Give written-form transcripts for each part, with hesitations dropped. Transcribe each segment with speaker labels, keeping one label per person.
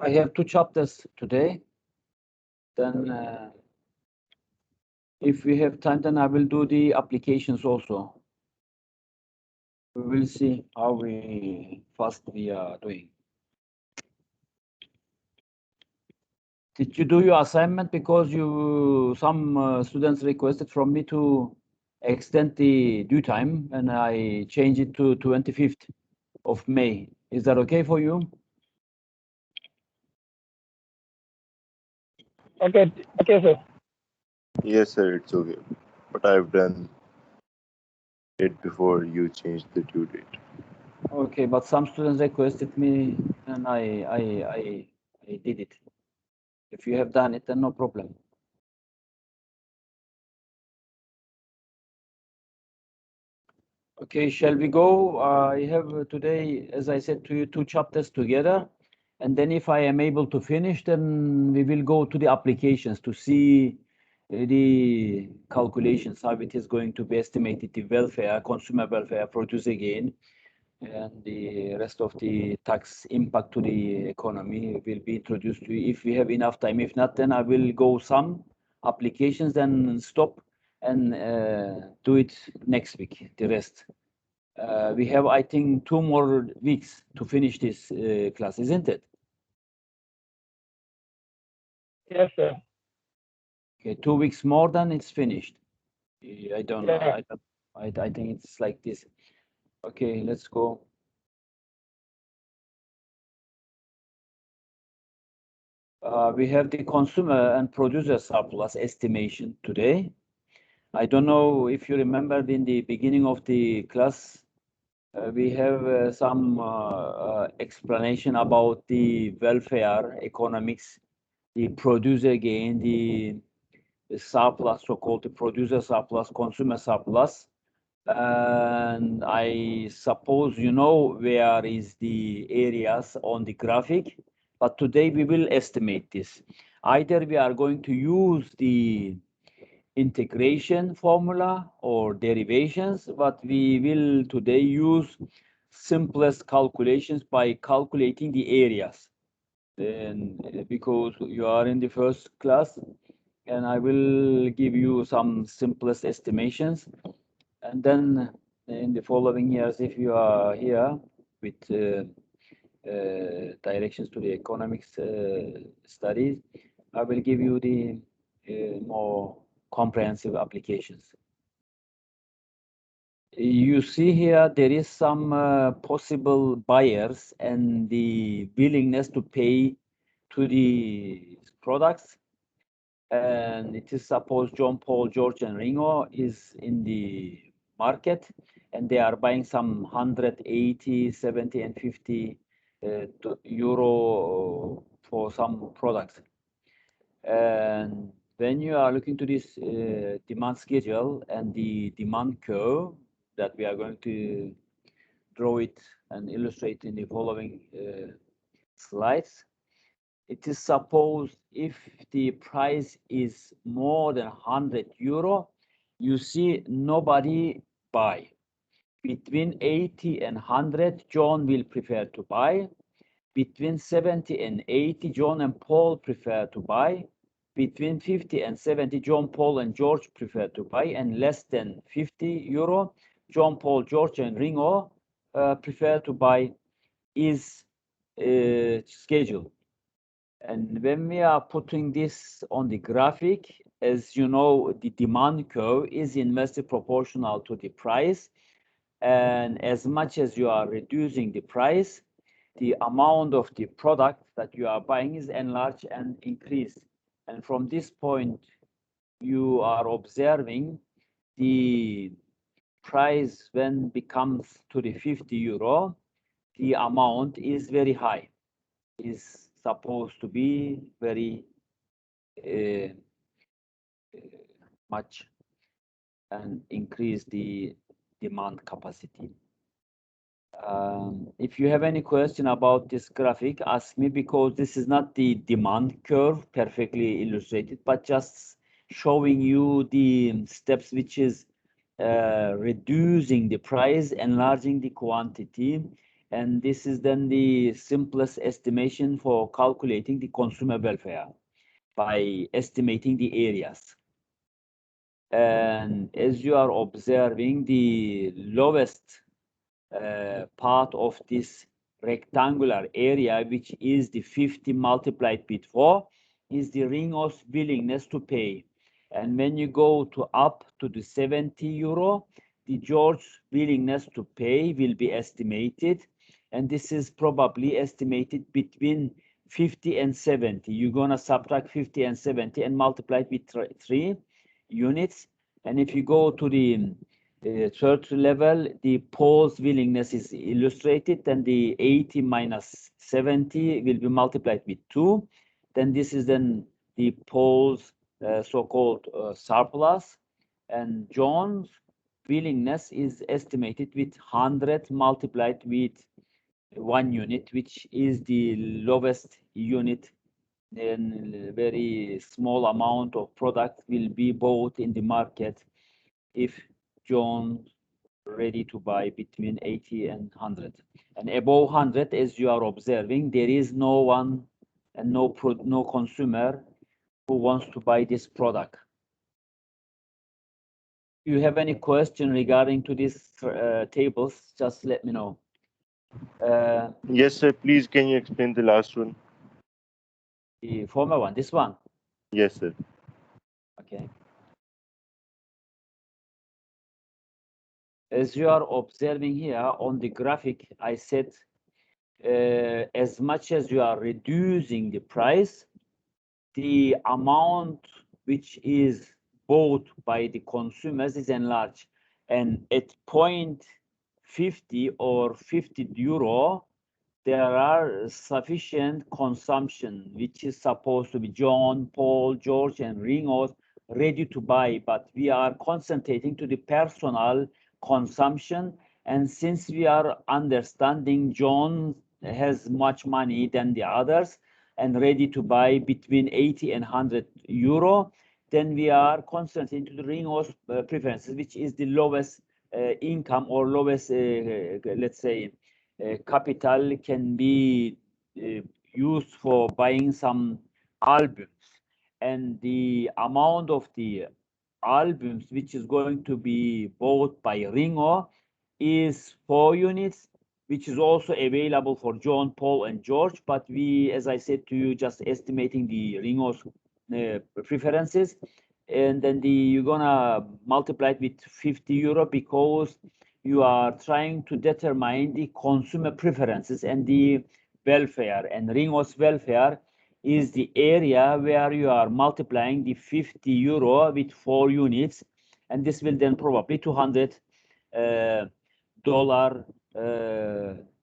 Speaker 1: I have 2 chapters today. Then if we have time, then I will do the applications also. We will see how fast we are doing. Did you do your assignment? Because some students requested from me to extend the due time, and I changed it to 25th of May. Is that okay for you?
Speaker 2: Okay, sir.
Speaker 3: Yes, sir, it's okay. But I've done it before you changed the due date.
Speaker 1: Okay, but some students requested me, and I did it. If you have done it, then no problem. Okay, shall we go? I have today, as I said to you, 2 chapters together. And then if I am able to finish, then we will go to the applications to see the calculations, how it is going to be estimated, the welfare, consumer welfare, producer gain, and the rest of the tax impact to the economy will be introduced to you if we have enough time. If not, then I will go some applications, then stop and do it next week, the rest. We have, I think, 2 more weeks to finish this class, isn't it?
Speaker 2: Yes, sir.
Speaker 1: Okay, 2 weeks more than it's finished. I don't know.
Speaker 2: Yeah.
Speaker 1: I think it's like this. Okay, let's go. We have the consumer and producer surplus estimation today. I don't know if you remembered in the beginning of the class, we have some explanation about the welfare economics, the producer gain, the surplus, so-called the producer surplus, consumer surplus. And I suppose you know where is the areas on the graphic, but today we will estimate this. Either we are going to use the integration formula or derivations, but we will today use simplest calculations by calculating the areas. Then, because you are in the first class, and I will give you some simplest estimations. And then in the following years, if you are here with directions to the economics studies, I will give you the more comprehensive applications. You see here, there is some possible buyers and the willingness to pay to the products. And it is suppose John Paul, George, and Ringo is in the market, and they are buying some 180, 70, and 50 euro for some products. And when you are looking to this demand schedule and the demand curve that we are going to draw it and illustrate in the following slides, it is supposed if the price is more than 100 euro, you see nobody buy. Between 80 and 100, John will prefer to buy. Between 70 and 80, John and Paul prefer to buy. Between 50 and 70, John, Paul, and George prefer to buy. And less than 50 euro, John, Paul, George, and Ringo prefer to buy is scheduled. And when we are putting this on the graphic, as you know, the demand curve is inversely proportional to the price. And as much as you are reducing the price, the amount of the product that you are buying is enlarged and increased. And from this point, you are observing the price when becomes to the 50 euro, the amount is very high, is supposed to be very much and increase the demand capacity. If you have any question about this graphic, ask me, because this is not the demand curve perfectly illustrated, but just showing you the steps which is reducing the price, enlarging the quantity, And this is then the simplest estimation for calculating the consumer welfare by estimating the areas. And as you are observing, the lowest part of this rectangular area, which is the 50 multiplied with 4, is the Ringos willingness to pay. And when you go to up to the 70 euro, the George willingness to pay will be estimated. And this is probably estimated between 50 and 70. You're gonna subtract 50 and 70 and multiply it with 3 units. And if you go to the third level, the Paul's willingness is illustrated, and the 80 minus 70 will be multiplied with 2. Then this is then the Paul's so-called surplus, and John's willingness is estimated with 100 multiplied with 1 unit, which is the lowest unit. Then a very small amount of product will be bought in the market if John ready to buy between 80 and 100. And above 100, as you are observing, there is no one and no consumer who wants to buy this product. You have any question regarding to these tables, just let me know.
Speaker 3: Yes, sir. Please, can you explain the last one?
Speaker 1: The former one, this one.
Speaker 3: Yes, sir.
Speaker 1: Okay. As you are observing here on the graphic, I said as much as you are reducing the price, the amount which is bought by the consumers is enlarged. And at 0.50 or 50 euro, there are sufficient consumption, which is supposed to be John, Paul, George, and Ringos ready to buy, but we are concentrating to the personal consumption. And since we are understanding John has much money than the others and ready to buy between 80 and 100 euro, then we are concentrating to the Ringos preferences, which is the lowest income or lowest, let's say, capital can be used for buying some albums. And the amount of the albums which is going to be bought by Ringo is 4 units, which is also available for John, Paul, and George. But we, as I said to you, just estimating the Ringo's preferences. And then you're gonna multiply it with 50 euro because you are trying to determine the consumer preferences and the welfare. And Ringo's welfare is the area where you are multiplying the 50 euro with 4 units, and this will then probably $200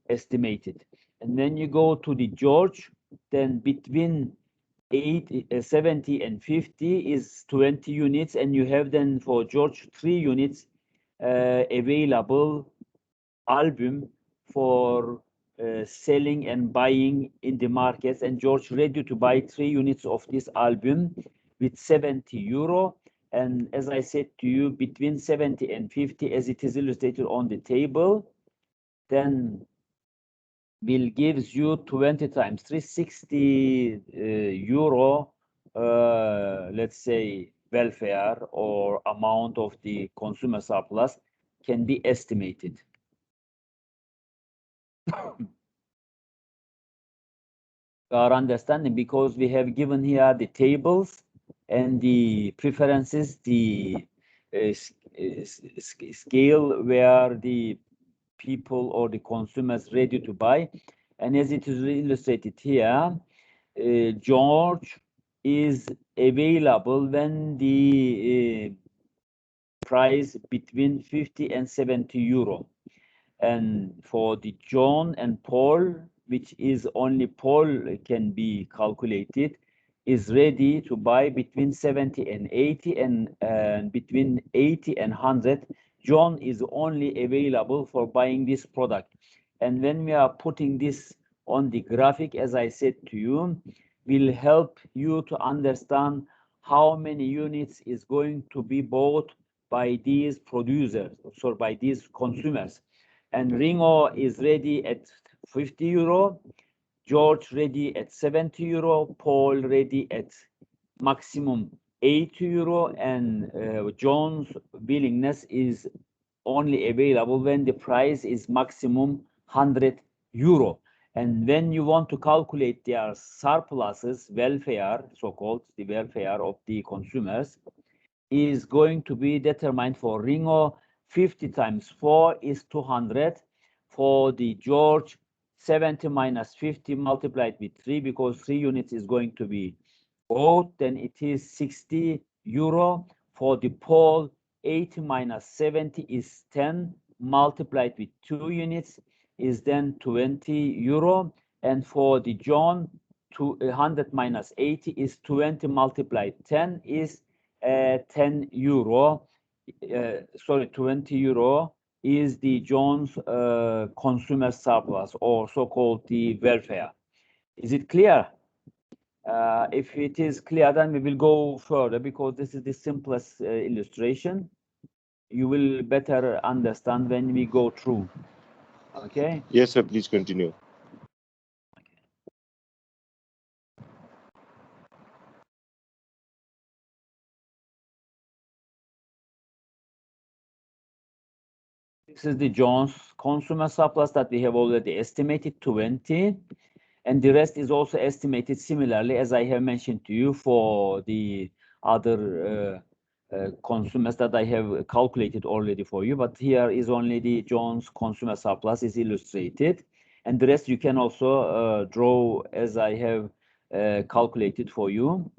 Speaker 1: estimated. And then you go to the George, then between 70 and 50 is 20 units, and you have then for George 3 units available album for selling and buying in the markets, and George ready to buy 3 units of this album with 70 euro. And as I said to you, between 70 and 50, as it is illustrated on the table, then will gives you 20 times 360 euro, let's say, welfare or amount of the consumer surplus can be estimated. Our understanding, because we have given here the tables and the preferences, the scale where the people or the consumers ready to buy. And as it is illustrated here, George is available when the price between 50 and 70 euro. And for the John and Paul, which is only Paul can be calculated, is ready to buy between 70 and 80, and between 80 and 100. John is only available for buying this product. And when we are putting this on the graphic, as I said to you, will help you to understand how many units is going to be bought by these producers, so by these consumers. and Ringo is ready at 50 euro, George ready at 70 euro, Paul ready at maximum 80 euro, and John's willingness is only available when the price is maximum 100 euro. And when you want to calculate their surpluses, welfare, so-called the welfare of the consumers, is going to be determined for Ringo. 50 times 4 is 200. For the George, 70 minus 50 multiplied with 3, because 3 units is going to be bought, then it is 60 euro. For the Paul, 80 minus 70 is 10, multiplied with 2 units is then 20 euro. And for the John, 100 minus 80 is 20 multiplied 10 is 10 euro. Sorry, 20 euro is the John's consumer surplus, or so-called the welfare. Is it clear? If it is clear, then we will go further, because this is the simplest illustration. You will better understand when we go through. Okay?
Speaker 3: Yes, sir. Please continue.
Speaker 1: This is the Jones consumer surplus that we have already estimated, 20. And the rest is also estimated similarly, as I have mentioned to you, for the other consumers that I have calculated already for you. But here is only the Jones consumer surplus is illustrated. And the rest you can also draw as I have calculated for you.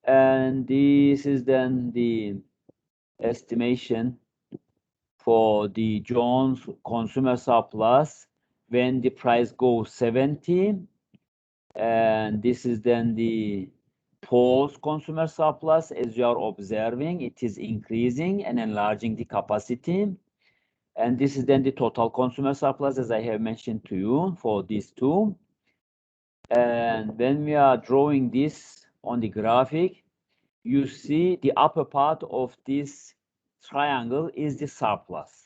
Speaker 1: And this is then the estimation for the Jones consumer surplus when the price goes 70. And this is then the Paul's consumer surplus. As you are observing, it is increasing and enlarging the capacity. And this is then the total consumer surplus, as I have mentioned to you, for these two. And when we are drawing this on the graphic, you see the upper part of this triangle is the surplus.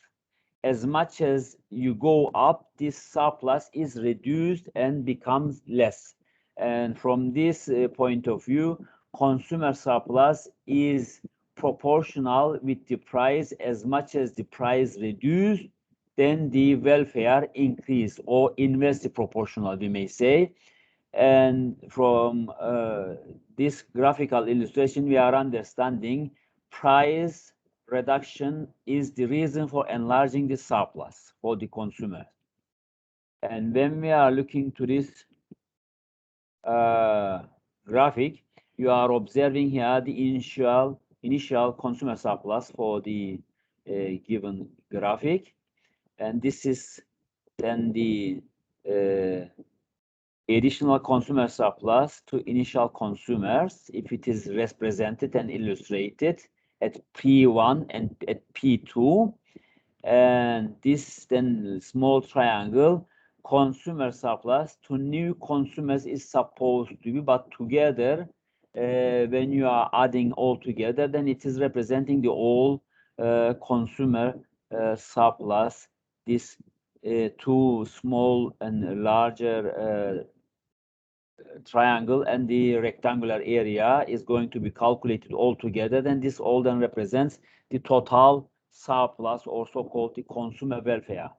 Speaker 1: As much as you go up, this surplus is reduced and becomes less. And from this point of view, consumer surplus is proportional with the price. As much as the price reduced, then the welfare increase, or inversely proportional, we may say. And from this graphical illustration, we are understanding price reduction is the reason for enlarging the surplus for the consumer. And when we are looking to this graphic, you are observing here the initial consumer surplus for the given graphic. And this is then the additional consumer surplus to initial consumers, if it is represented and illustrated at P1 and at P2. And this then small triangle, consumer surplus to new consumers is supposed to be, but together, when you are adding all together, then it is representing the all consumer surplus. This two small and larger triangle and the rectangular area is going to be calculated all together. Then this all then represents the total surplus, or so-called the consumer welfare.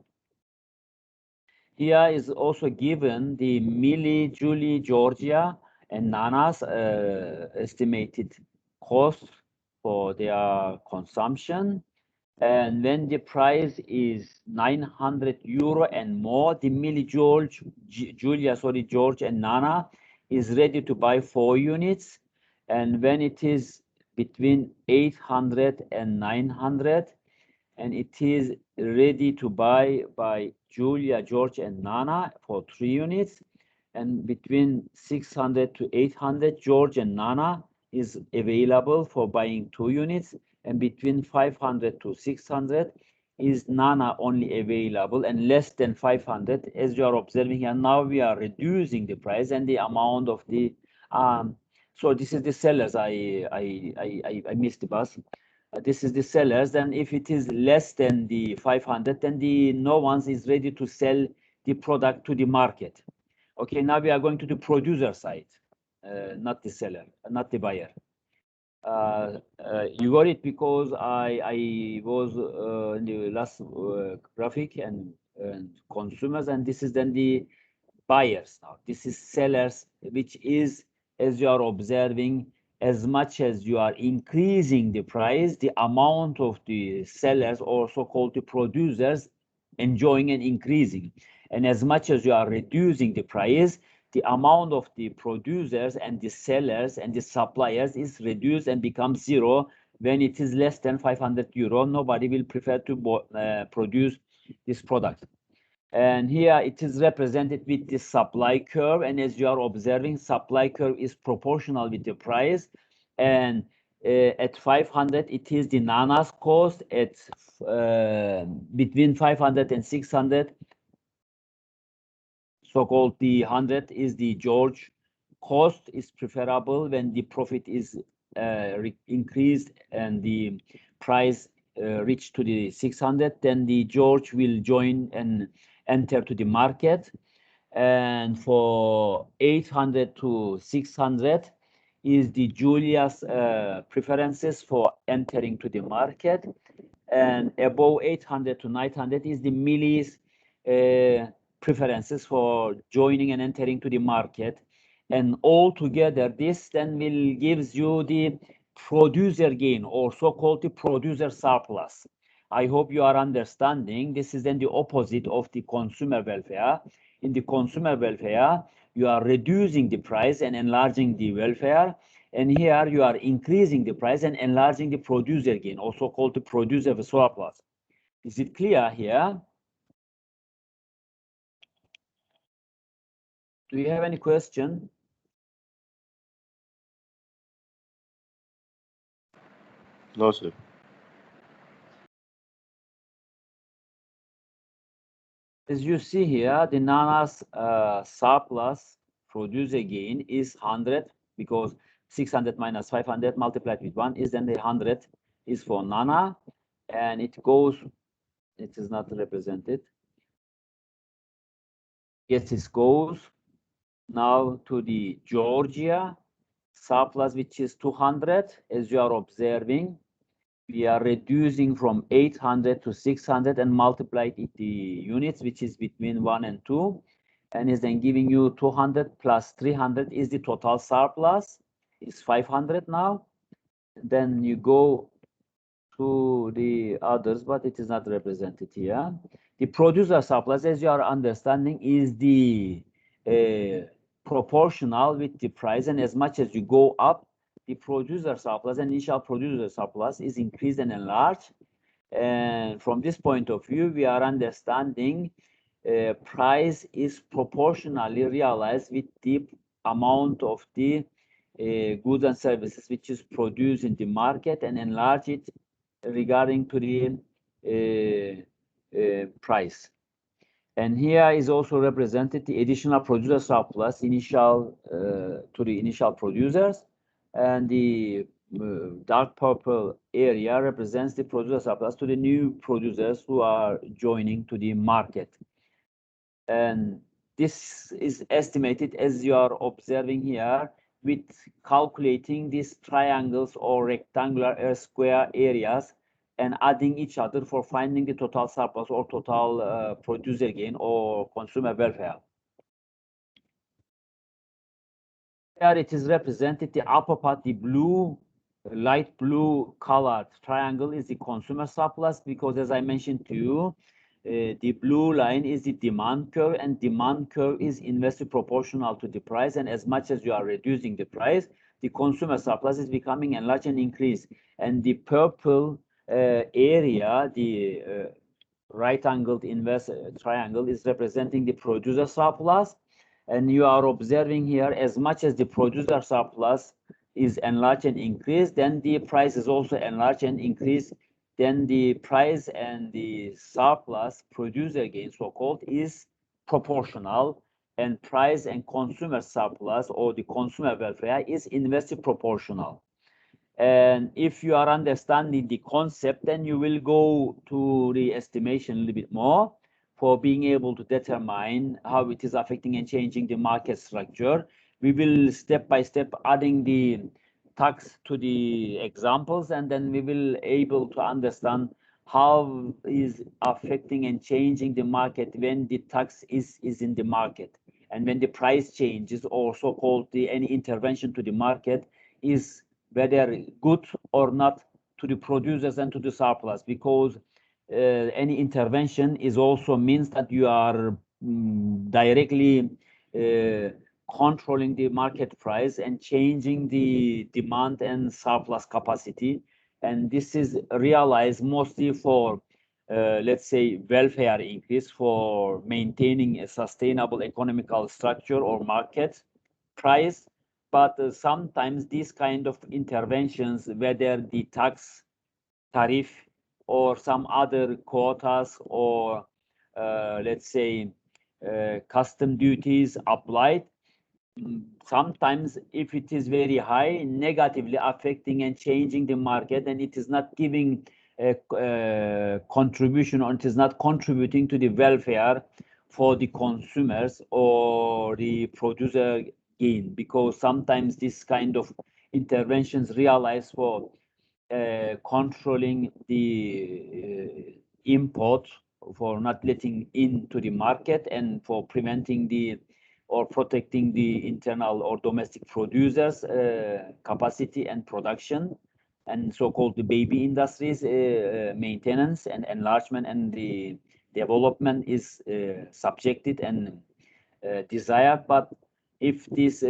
Speaker 1: Here is also given the Millie, Julie, Georgia, and Nana's estimated cost for their consumption. And when the price is 900 euro and more, the Millie, George, George, and Nana is ready to buy 4 units. And when it is between 800 and 900, and it is ready to buy by Julia, George, and Nana for 3 units. And between 600 to 800, George and Nana is available for buying 2 units. And between 500 to 600 is Nana only available, and less than 500, as you are observing here. Now we are reducing the price and the amount of the so this is the sellers. I missed the bus. This is the sellers. Then if it is less than the 500, then no one is ready to sell the product to the market. Okay, now we are going to the producer side, not the seller, not the buyer. You got it, because I was in the last graphic and consumers, and this is then the buyers. Now this is sellers, which is, as you are observing, as much as you are increasing the price, the amount of the sellers, or so-called the producers, enjoying and increasing. And as much as you are reducing the price, the amount of the producers and the sellers and the suppliers is reduced and becomes zero. When it is less than 500 euro, nobody will prefer to produce this product. And here it is represented with the supply curve. And as you are observing, supply curve is proportional with the price. And at 500, it is the Nana's cost. At between 500 and 600, so-called the 100 is the George cost. Is preferable when the profit is increased and the price reach to the 600, then the George will join and enter to the market. And for 800 to 600 is the Julia's preferences for entering to the market. And above 800 to 900 is the Millie's preferences for joining and entering to the market. And all together, this then will gives you the producer gain, or so-called the producer surplus. I hope you are understanding. This is then the opposite of the consumer welfare. In the consumer welfare, you are reducing the price and enlarging the welfare. And here you are increasing the price and enlarging the producer gain, also called the producer surplus. Is it clear here? Do you have any question?
Speaker 3: No, sir.
Speaker 1: As you see here, the Nana's surplus producer gain is 100, because 600 minus 500 multiplied with 1 is then the 100 is for Nana, and it goes, it is not represented. Yes, it goes now to the Georgia surplus, which is 200. As you are observing, we are reducing from 800 to 600 and multiplied it the units, which is between 1 and 2, and is then giving you 200 plus 300 is the total surplus. It's 500 now. Then you go to the others, but it is not represented here. The producer surplus, as you are understanding, is the proportional with the price, and as much as you go up, the producer surplus and initial producer surplus is increased and enlarged. And from this point of view, we are understanding price is proportionally realized with the amount of the goods and services which is produced in the market, and enlarge it regarding to the price. And here is also represented the additional producer surplus initial to the initial producers, and the dark purple area represents the producer surplus to the new producers who are joining to the market. And this is estimated, as you are observing here, with calculating these triangles or rectangular or square areas and adding each other for finding the total surplus or total producer gain or consumer welfare. Here it is represented, the upper part, the blue, light blue colored triangle is the consumer surplus, because as I mentioned to you, the blue line is the demand curve, and demand curve is inversely proportional to the price. And as much as you are reducing the price, the consumer surplus is becoming enlarged and increased. And the purple area, the right-angled inverse triangle, is representing the producer surplus. And you are observing here, as much as the producer surplus is enlarged and increased, then the price is also enlarged and increased. Then the price and the surplus producer gain, so-called, is proportional, and price and consumer surplus or the consumer welfare is inversely proportional. And if you are understanding the concept, then you will go to the estimation a little bit more for being able to determine how it is affecting and changing the market structure. We will step by step adding the tax to the examples, and then we will able to understand how is affecting and changing the market when the tax is in the market, and when the price changes, or so-called any intervention to the market, is whether good or not to the producers and to the surplus, because any intervention is also means that you are directly controlling the market price and changing the demand and surplus capacity. And this is realized mostly for, let's say, welfare increase, for maintaining a sustainable economical structure or market price. But sometimes these kind of interventions, whether the tax, tariff, or some other quotas, or let's say custom duties applied, sometimes if it is very high, negatively affecting and changing the market, and it is not giving a contribution, or it is not contributing to the welfare for the consumers or the producer gain, because sometimes this kind of interventions realize for controlling the import, for not letting into the market, and for preventing the or protecting the internal or domestic producers capacity and production, and so-called the baby industries maintenance and enlargement and the development is subjected and desired. But if these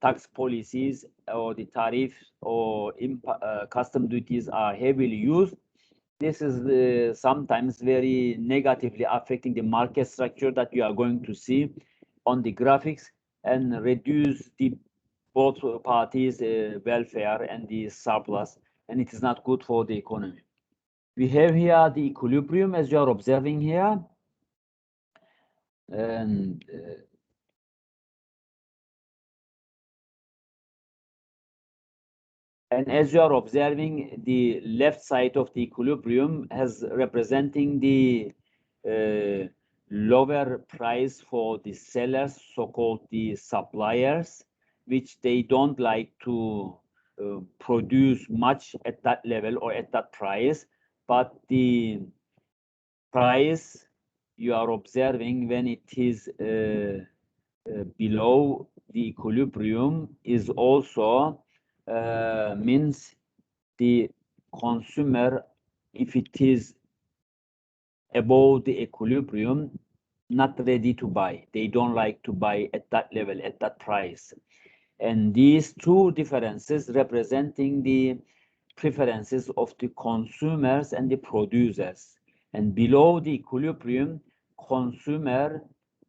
Speaker 1: tax policies or the tariffs or custom duties are heavily used, this is sometimes very negatively affecting the market structure that you are going to see on the graphics, and reduce the both parties' welfare and the surplus, and it is not good for the economy. We have here the equilibrium, as you are observing here, and as you are observing, the left side of the equilibrium has representing the lower price for the sellers, so-called the suppliers, which they don't like to produce much at that level or at that price. But the price you are observing when it is below the equilibrium is also means the consumer, if it is above the equilibrium, not ready to buy. They don't like to buy at that level, at that price. And these two differences representing the preferences of the consumers and the producers. And below the equilibrium, consumers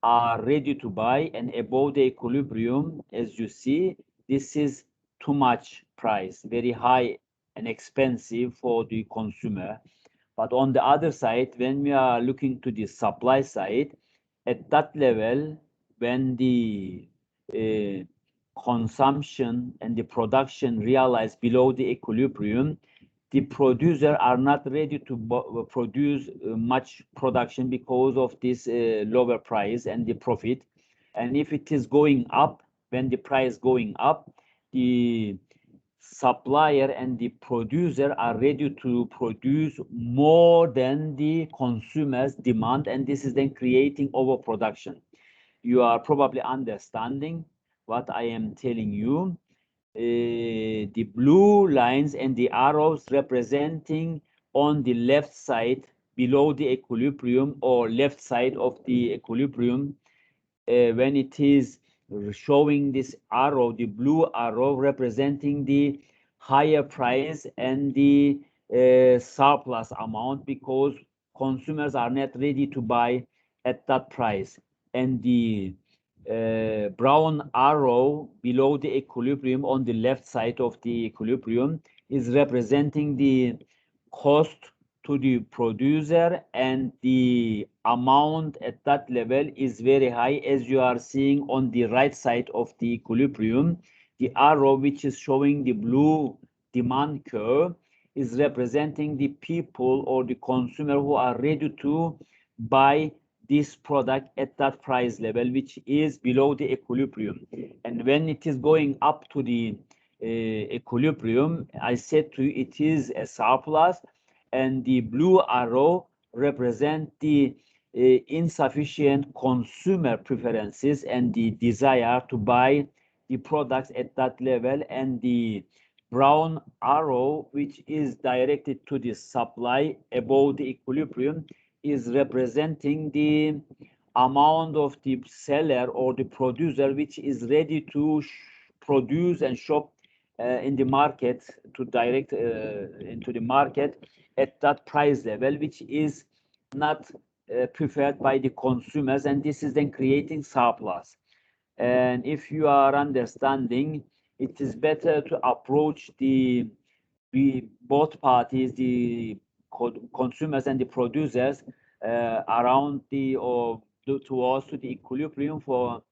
Speaker 1: are ready to buy, and above the equilibrium, as you see, this is too much price, very high and expensive for the consumer. But on the other side, when we are looking to the supply side, at that level, when the consumption and the production realize below the equilibrium, the producers are not ready to produce much production because of this lower price and the profit. And if it is going up, when the price going up, the supplier and the producer are ready to produce more than the consumers demand, and this is then creating overproduction. You are probably understanding what I am telling you. The blue lines and the arrows representing on the left side below the equilibrium, or left side of the equilibrium, when it is showing this arrow, the blue arrow representing the higher price and the surplus amount, because consumers are not ready to buy at that price. And the brown arrow below the equilibrium on the left side of the equilibrium is representing the cost to the producer, and the amount at that level is very high, as you are seeing on the right side of the equilibrium. The arrow which is showing the blue demand curve is representing the people or the consumer who are ready to buy this product at that price level, which is below the equilibrium. And when it is going up to the equilibrium, I said to you, it is a surplus, and the blue arrow represent the insufficient consumer preferences and the desire to buy the products at that level, and the brown arrow, which is directed to the supply above the equilibrium, is representing the amount of the seller or the producer which is ready to produce and shop in the market, to direct into the market at that price level, which is not preferred by the consumers, and this is then creating surplus. And if you are understanding, it is better to approach the both parties, the consumers and the producers, around the or towards to the equilibrium for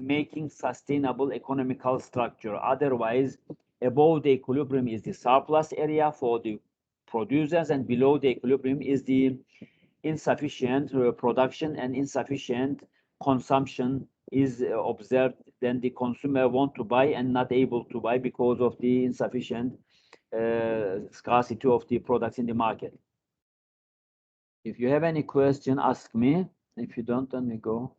Speaker 1: making sustainable economical structure. Otherwise, above the equilibrium is the surplus area for the producers, and below the equilibrium is the insufficient production and insufficient consumption is observed. Then the consumer want to buy and not able to buy because of the insufficient scarcity of the products in the market. If you have any question, ask me. If you don't, then we go.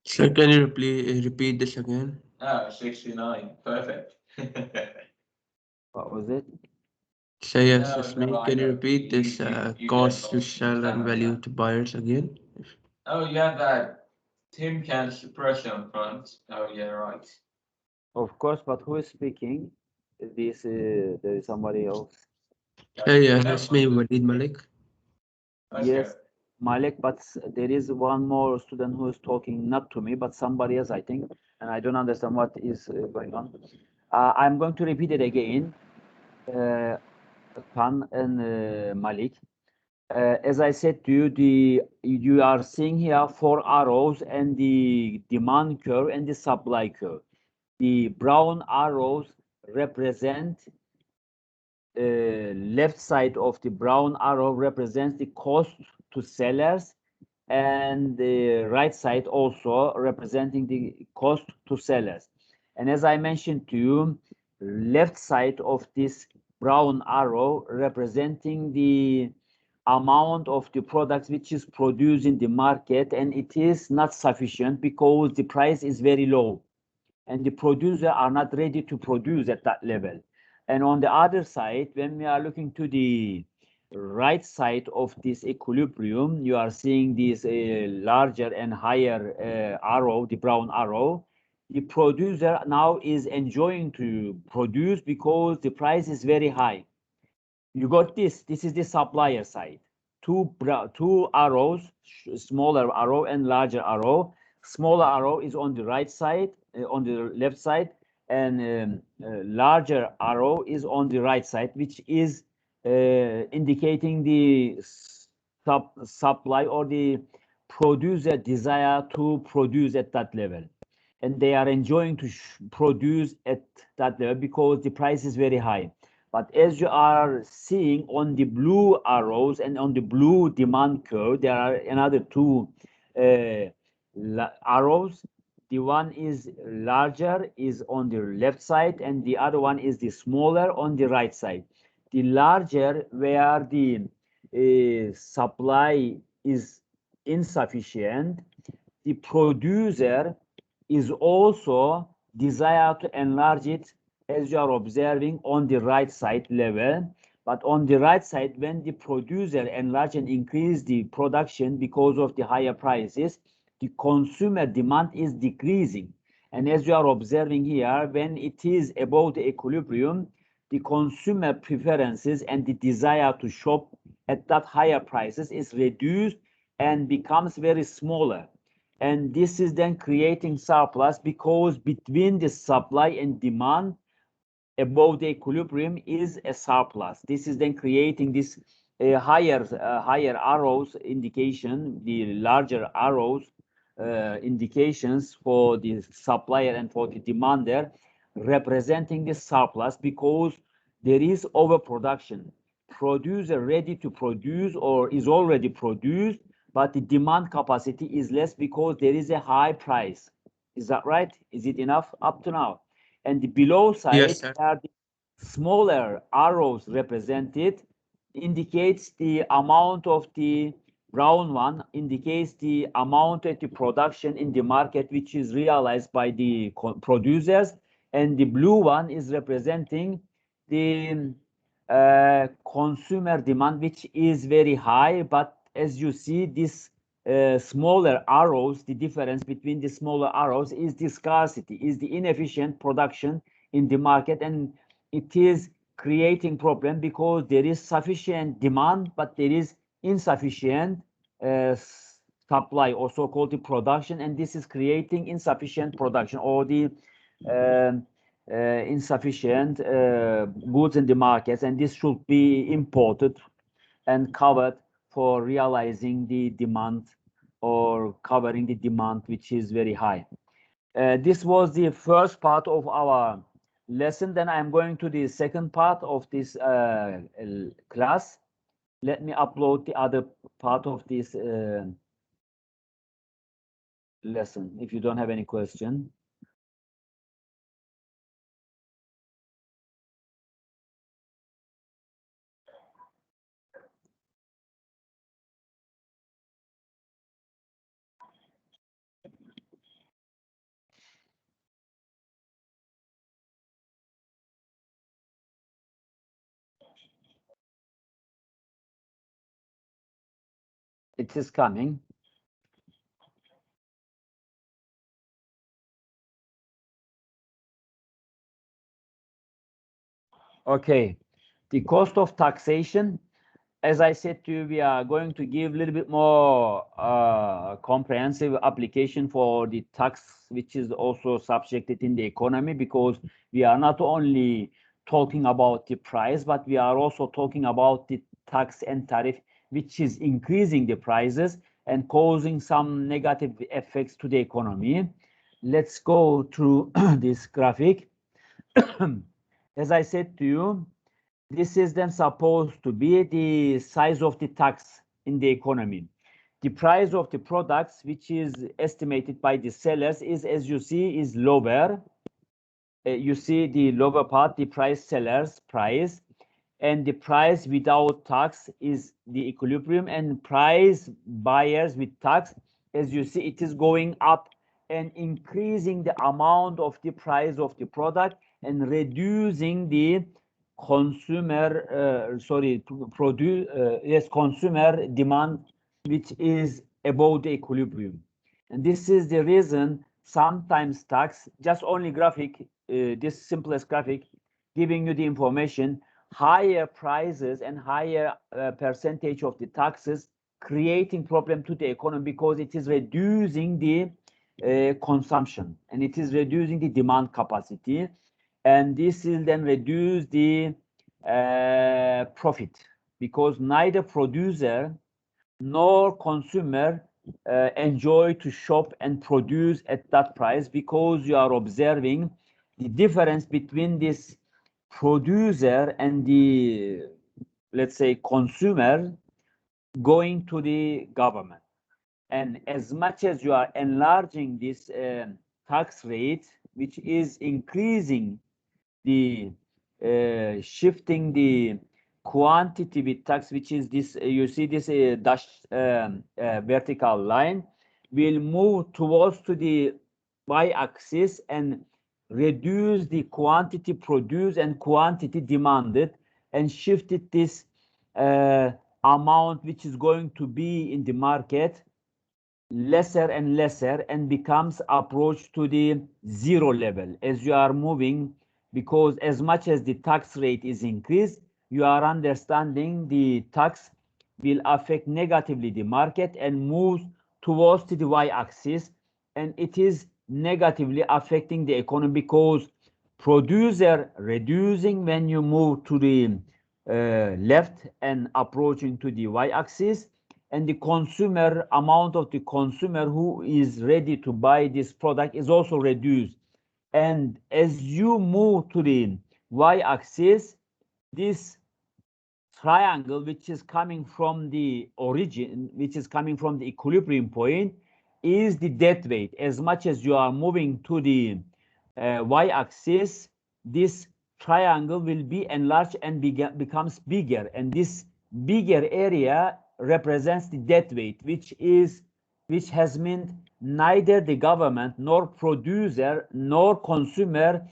Speaker 4: Sir, can you repeat this again?
Speaker 5: 69. Perfect.
Speaker 1: What was it?
Speaker 4: So yes,
Speaker 5: No,
Speaker 4: it's
Speaker 5: no,
Speaker 4: me.
Speaker 5: I
Speaker 4: Can you
Speaker 5: know.
Speaker 4: repeat this
Speaker 5: You
Speaker 4: cost
Speaker 5: get
Speaker 4: to
Speaker 5: lost.
Speaker 4: sell and
Speaker 5: Understand
Speaker 4: value
Speaker 5: that.
Speaker 4: to buyers again?
Speaker 5: Oh, yeah, that Tim can suppression front. Oh, yeah, right.
Speaker 1: Of course, but who is speaking? This there is somebody else.
Speaker 4: Hey, yeah,
Speaker 5: No,
Speaker 4: it's me, Walid Malik.
Speaker 5: let's
Speaker 1: Yes,
Speaker 5: go.
Speaker 1: Malik, but there is one more student who is talking, not to me, but somebody else, I think, and I don't understand what is going on. I'm going to repeat it again, Khan and Malik. As I said to you, you are seeing here 4 arrows and the demand curve and the supply curve. The brown arrows represent left side of the brown arrow represents the cost to sellers, and the right side also representing the cost to sellers. And as I mentioned to you, left side of this brown arrow representing the amount of the products which is produced in the market, and it is not sufficient because the price is very low and the producers are not ready to produce at that level. And on the other side, when we are looking to the right side of this equilibrium, you are seeing this larger and higher arrow, the brown arrow. The producer now is enjoying to produce because the price is very high. You got this. This is the supplier side. Two arrows, smaller arrow and larger arrow. Smaller arrow is on the right side, on the left side, and larger arrow is on the right side, which is indicating the supply or the producer desire to produce at that level. And they are enjoying to produce at that level because the price is very high. But as you are seeing on the blue arrows and on the blue demand curve, there are another 2 arrows. The one is larger, is on the left side, and the other one is the smaller on the right side. The larger, where the supply is insufficient, the producer is also desire to enlarge it, as you are observing on the right side level. But on the right side, when the producer enlarge and increase the production because of the higher prices, the consumer demand is decreasing. And as you are observing here, when it is above the equilibrium, the consumer preferences and the desire to shop at that higher prices is reduced and becomes very smaller. And this is then creating surplus because between the supply and demand above the equilibrium is a surplus. This is then creating this higher arrows indication, the larger arrows indications for the supplier and for the demander representing the surplus because there is overproduction. Producer ready to produce or is already produced, but the demand capacity is less because there is a high price. Is that right? Is it enough up to now? And the below side
Speaker 4: Yes, sir.
Speaker 1: are the smaller arrows represented, indicates the amount of the brown one indicates the amount of the production in the market which is realized by the producers, and the blue one is representing the consumer demand, which is very high. But as you see, this smaller arrows, the difference between the smaller arrows is the scarcity, is the inefficient production in the market, and it is creating problem because there is sufficient demand, but there is insufficient supply, or so-called the production, and this is creating insufficient production or the insufficient goods in the markets, and this should be imported and covered for realizing the demand or covering the demand which is very high. This was the first part of our lesson. Then I'm going to the second part of this class. Let me upload the other part of this lesson if you don't have any question. It is coming. Okay, the cost of taxation. As I said to you, we are going to give a little bit more comprehensive application for the tax, which is also subjected in the economy, because we are not only talking about the price, but we are also talking about the tax and tariff, which is increasing the prices and causing some negative effects to the economy. Let's go through this graphic. As I said to you, this is then supposed to be the size of the tax in the economy. The price of the products, which is estimated by the sellers, is, as you see, is lower. You see the lower part, the price sellers price, and the price without tax is the equilibrium, and price buyers with tax, as you see, it is going up and increasing the amount of the price of the product and reducing the consumer consumer demand, which is above the equilibrium. And this is the reason sometimes tax, just only graphic, this simplest graphic giving you the information, higher prices and higher percentage of the taxes creating problem to the economy because it is reducing the consumption and it is reducing the demand capacity, and this will then reduce the profit because neither producer nor consumer enjoy to shop and produce at that price, because you are observing the difference between this producer and the, let's say, consumer going to the government. And as much as you are enlarging this tax rate, which is increasing the shifting the quantity with tax, which is this, you see this dashed vertical line, will move towards to the y-axis and reduce the quantity produced and quantity demanded, and shifted this amount which is going to be in the market lesser and lesser, and becomes approach to the zero level as you are moving, because as much as the tax rate is increased, you are understanding the tax will affect negatively the market and moves towards the y-axis, and it is negatively affecting the economy because producer reducing when you move to the left and approaching to the y-axis, and the consumer amount of the consumer who is ready to buy this product is also reduced. And as you move to the y-axis, this triangle, which is coming from the origin, which is coming from the equilibrium point, is the dead weight. As much as you are moving to the y-axis, this triangle will be enlarged and becomes bigger. And this bigger area represents the dead weight, which has meant neither the government nor producer nor consumer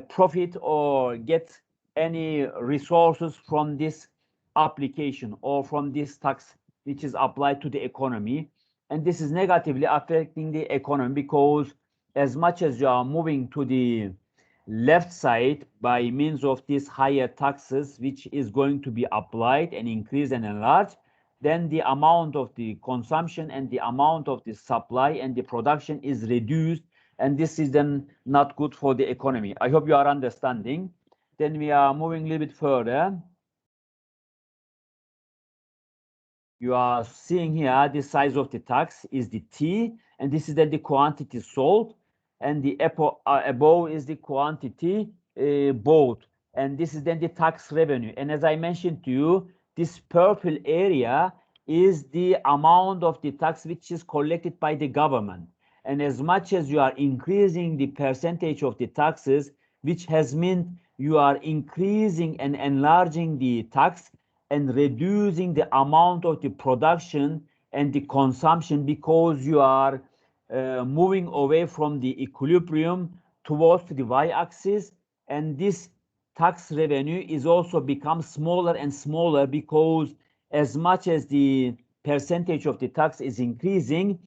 Speaker 1: profit or get any resources from this application or from this tax which is applied to the economy. And this is negatively affecting the economy, because as much as you are moving to the left side by means of these higher taxes, which is going to be applied and increased and enlarged, then the amount of the consumption and the amount of the supply and the production is reduced, and this is then not good for the economy. I hope you are understanding. Then we are moving a little bit further. You are seeing here the size of the tax is the T, and this is then the quantity sold, and the above is the quantity bought, and this is then the tax revenue. And as I mentioned to you, this purple area is the amount of the tax which is collected by the government. And as much as you are increasing the percentage of the taxes, which has meant you are increasing and enlarging the tax and reducing the amount of the production and the consumption, because you are moving away from the equilibrium towards the y-axis, and this tax revenue is also become smaller and smaller, because as much as the percentage of the tax is increasing,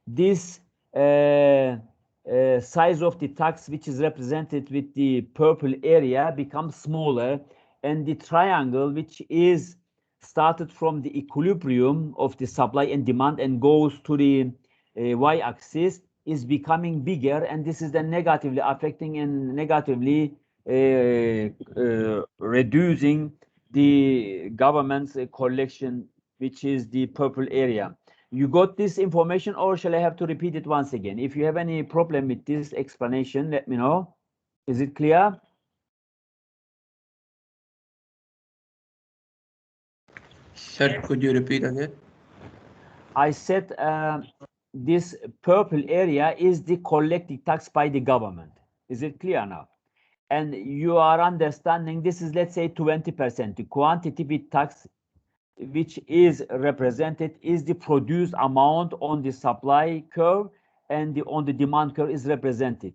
Speaker 1: this size of the tax, which is represented with the purple area, becomes smaller, and the triangle, which is started from the equilibrium of the supply and demand and goes to the y-axis, is becoming bigger, and this is then negatively affecting and negatively reducing the government's collection, which is the purple area. You got this information, or shall I have to repeat it once again? If you have any problem with this explanation, let me know. Is it clear?
Speaker 4: Sir, could you repeat again?
Speaker 1: I said this purple area is the collected tax by the government. Is it clear now? And you are understanding this is, let's say, 20%. The quantity with tax which is represented is the produced amount on the supply curve, and on the demand curve is represented.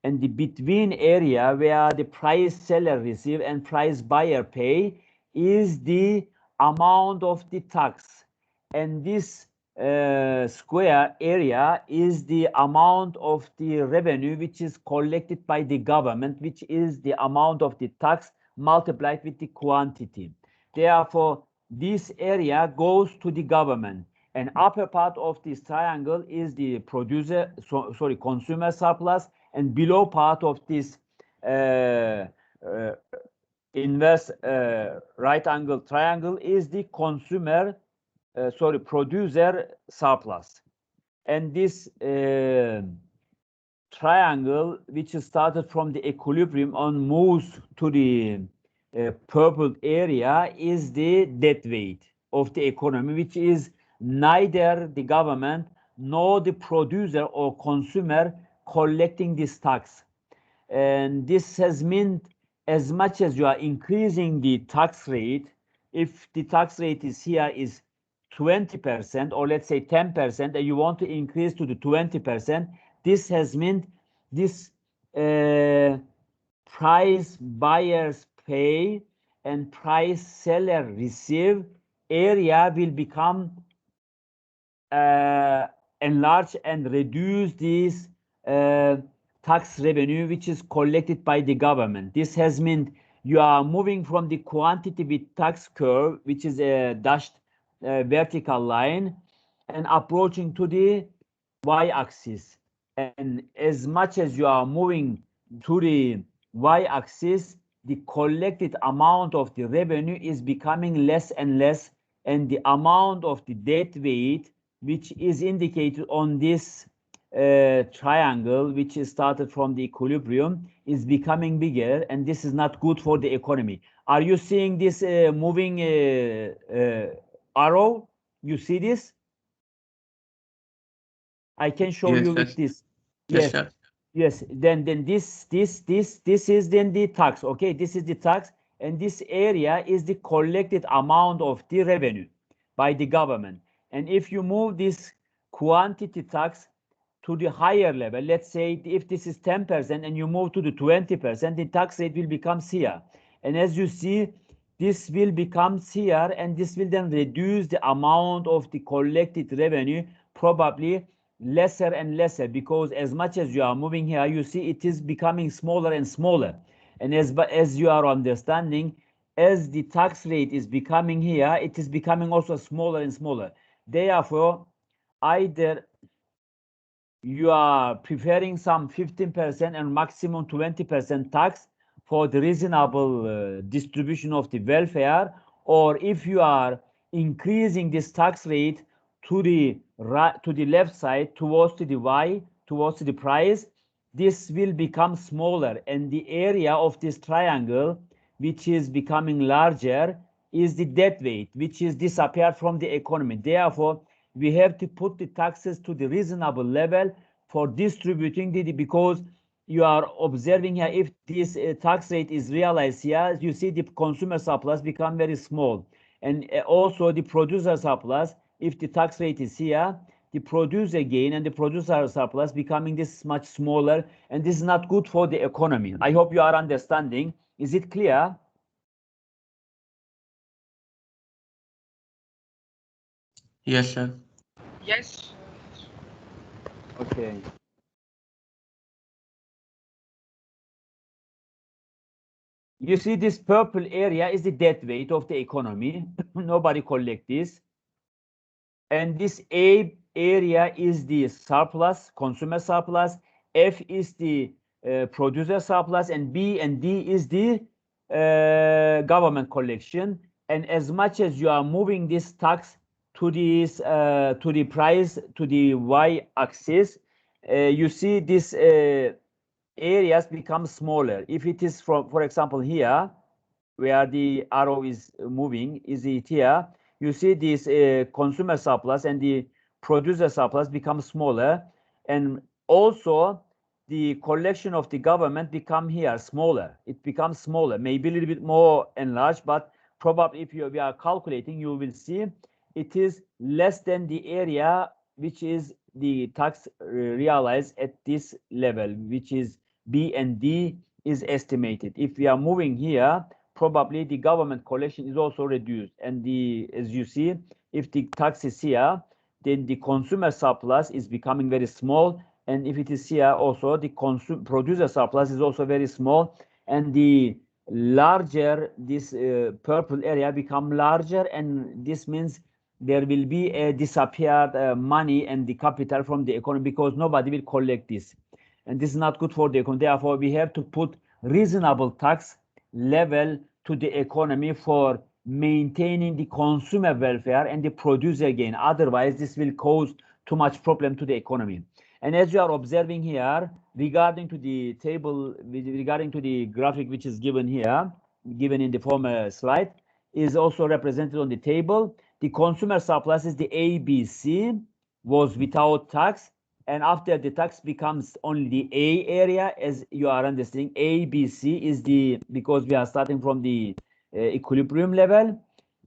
Speaker 1: And the between area where the price seller receive and price buyer pay is the amount of the tax. And this square area is the amount of the revenue which is collected by the government, which is the amount of the tax multiplied with the quantity. Therefore, this area goes to the government, and upper part of this triangle is the consumer surplus, and below part of this inverse right angle triangle is the producer surplus. And this triangle, which is started from the equilibrium and moves to the purple area, is the dead weight of the economy, which is neither the government nor the producer or consumer collecting this tax. And this has meant as much as you are increasing the tax rate, if the tax rate is here is 20%, or let's say 10%, and you want to increase to the 20%, this has meant this price buyers pay and price seller receive area will become enlarge and reduce this tax revenue which is collected by the government. This has meant you are moving from the quantity with tax curve, which is a dashed vertical line, and approaching to the y-axis. And as much as you are moving to the y-axis, the collected amount of the revenue is becoming less and less, and the amount of the dead weight, which is indicated on this triangle, which is started from the equilibrium, is becoming bigger, and this is not good for the economy. Are you seeing this moving arrow? You see this? I can show
Speaker 4: Yes,
Speaker 1: you with
Speaker 4: yes.
Speaker 1: this.
Speaker 4: Yes,
Speaker 1: Yes,
Speaker 4: sir.
Speaker 1: yes. Then this is then the tax. Okay, this is the tax, and this area is the collected amount of the revenue by the government. And if you move this quantity tax to the higher level, let's say if this is 10% and you move to the 20%, the tax rate will become here. And as you see, this will become here, and this will then reduce the amount of the collected revenue, probably lesser and lesser, because as much as you are moving here, you see it is becoming smaller and smaller. And as you are understanding, as the tax rate is becoming here, it is becoming also smaller and smaller. Therefore, either you are preferring some 15% and maximum 20% tax for the reasonable distribution of the welfare, or if you are increasing this tax rate to the right, to the left side, towards to the Y, towards the price, this will become smaller, and the area of this triangle, which is becoming larger, is the dead weight, which is disappeared from the economy. Therefore, we have to put the taxes to the reasonable level for distributing the, because you are observing here, if this tax rate is realized here, you see the consumer surplus become very small, and also the producer surplus, if the tax rate is here, the producer gain and the producer surplus becoming this much smaller, and this is not good for the economy. I hope you are understanding. Is it clear?
Speaker 4: Yes, sir.
Speaker 2: Yes.
Speaker 1: Okay. You see this purple area is the dead weight of the economy. Nobody collect this. And this A area is the surplus, consumer surplus. F is the producer surplus, and B and D is the government collection. And as much as you are moving this tax to this to the price, to the y-axis, you see this areas become smaller. If it is from, for example, here, where the arrow is moving, is it here? You see this consumer surplus and the producer surplus become smaller, and also the collection of the government become here smaller. It becomes smaller, maybe a little bit more enlarged, but probably if we are calculating, you will see it is less than the area which is the tax realized at this level, which is B and D is estimated. If we are moving here, probably the government collection is also reduced. And the, as you see, if the tax is here, then the consumer surplus is becoming very small. And if it is here also, the producer surplus is also very small. And the larger this purple area become larger, and this means there will be a disappeared money and the capital from the economy, because nobody will collect this. And this is not good for the economy. Therefore, we have to put reasonable tax level to the economy for maintaining the consumer welfare and the producer gain. Otherwise, this will cause too much problem to the economy. And as you are observing here, regarding to the table, regarding to the graphic which is given here, given in the former slide, is also represented on the table. The consumer surplus is the ABC, was without tax, and after the tax becomes only the A area, as you are understanding. ABC is the, because we are starting from the equilibrium level,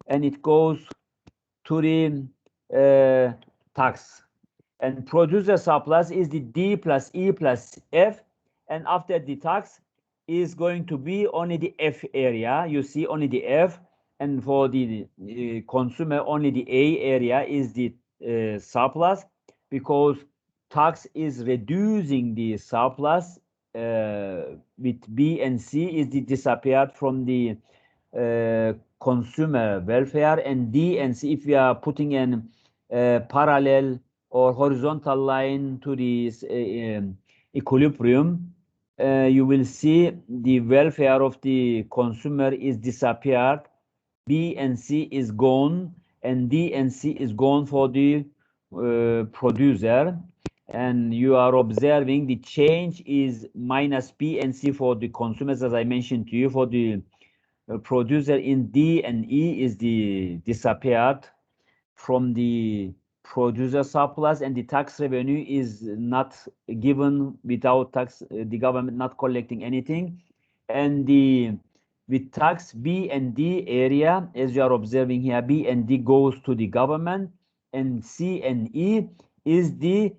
Speaker 1: and it goes to the tax. And producer surplus is the D plus E plus F, and after the tax is going to be only the F area. You see only the F, and for the consumer only the A area is the surplus, because tax is reducing the surplus with B and C is the disappeared from the consumer welfare, and D and C, if we are putting in parallel or horizontal line to this equilibrium, you will see the welfare of the consumer is disappeared, B and C is gone, and D and C is gone for the producer. and you are observing the change is minus B and C for the consumers, as I mentioned to you. For the producer in D and E is the disappeared from the producer surplus, and the tax revenue is not given without tax, the government not collecting anything. And the with tax B and D area, as you are observing here, B and D goes to the government, and C and E is the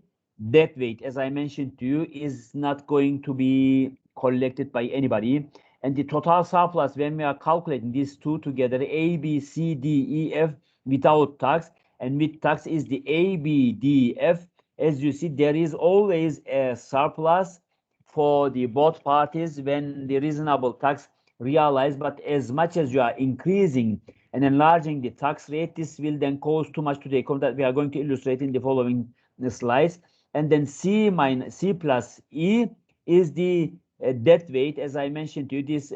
Speaker 1: deadweight, as I mentioned to you, is not going to be collected by anybody. And the total surplus, when we are calculating these two together, A, B, C, D, E, F, without tax, and with tax is the A, B, D, F. As you see, there is always a surplus for the both parties when the reasonable tax realized, but as much as you are increasing and enlarging the tax rate, this will then cause too much to the economy, that we are going to illustrate in the following slides. And then C plus E is the debt weight. As I mentioned to you, this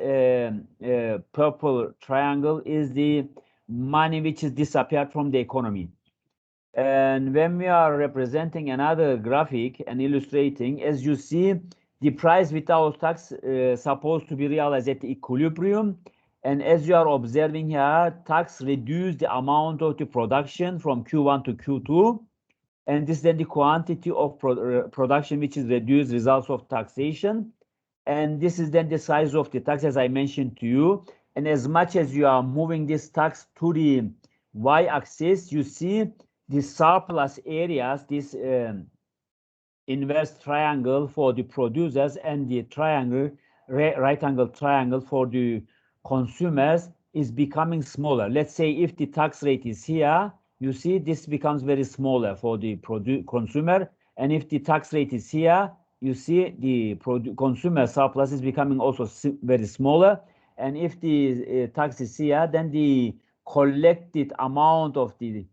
Speaker 1: purple triangle is the money which is disappeared from the economy. And when we are representing another graphic and illustrating, as you see, the price without tax supposed to be realized at equilibrium. And as you are observing here, tax reduced the amount of the production from Q1 to Q2. And this is then the quantity of production which is reduced, results of taxation. And this is then the size of the tax, as I mentioned to you. And as much as you are moving this tax to the y-axis, you see the surplus areas, this inverse triangle for the producers and the triangle, right angle triangle for the consumers is becoming smaller. Let's say if the tax rate is here, you see this becomes very smaller for the consumer. And if the tax rate is here, you see the consumer surplus is becoming also very smaller. And if the tax is here, then the collected amount of the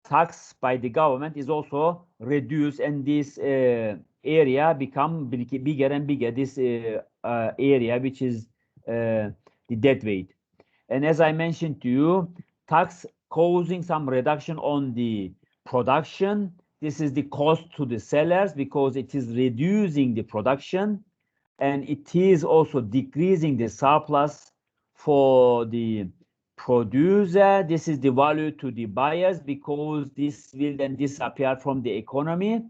Speaker 1: tax by the government is also reduced, and this area become bigger and bigger, this area which is the debt weight. And as I mentioned to you, tax causing some reduction on the production. This is the cost to the sellers because it is reducing the production, and it is also decreasing the surplus for the producer. This is the value to the buyers because this will then disappear from the economy,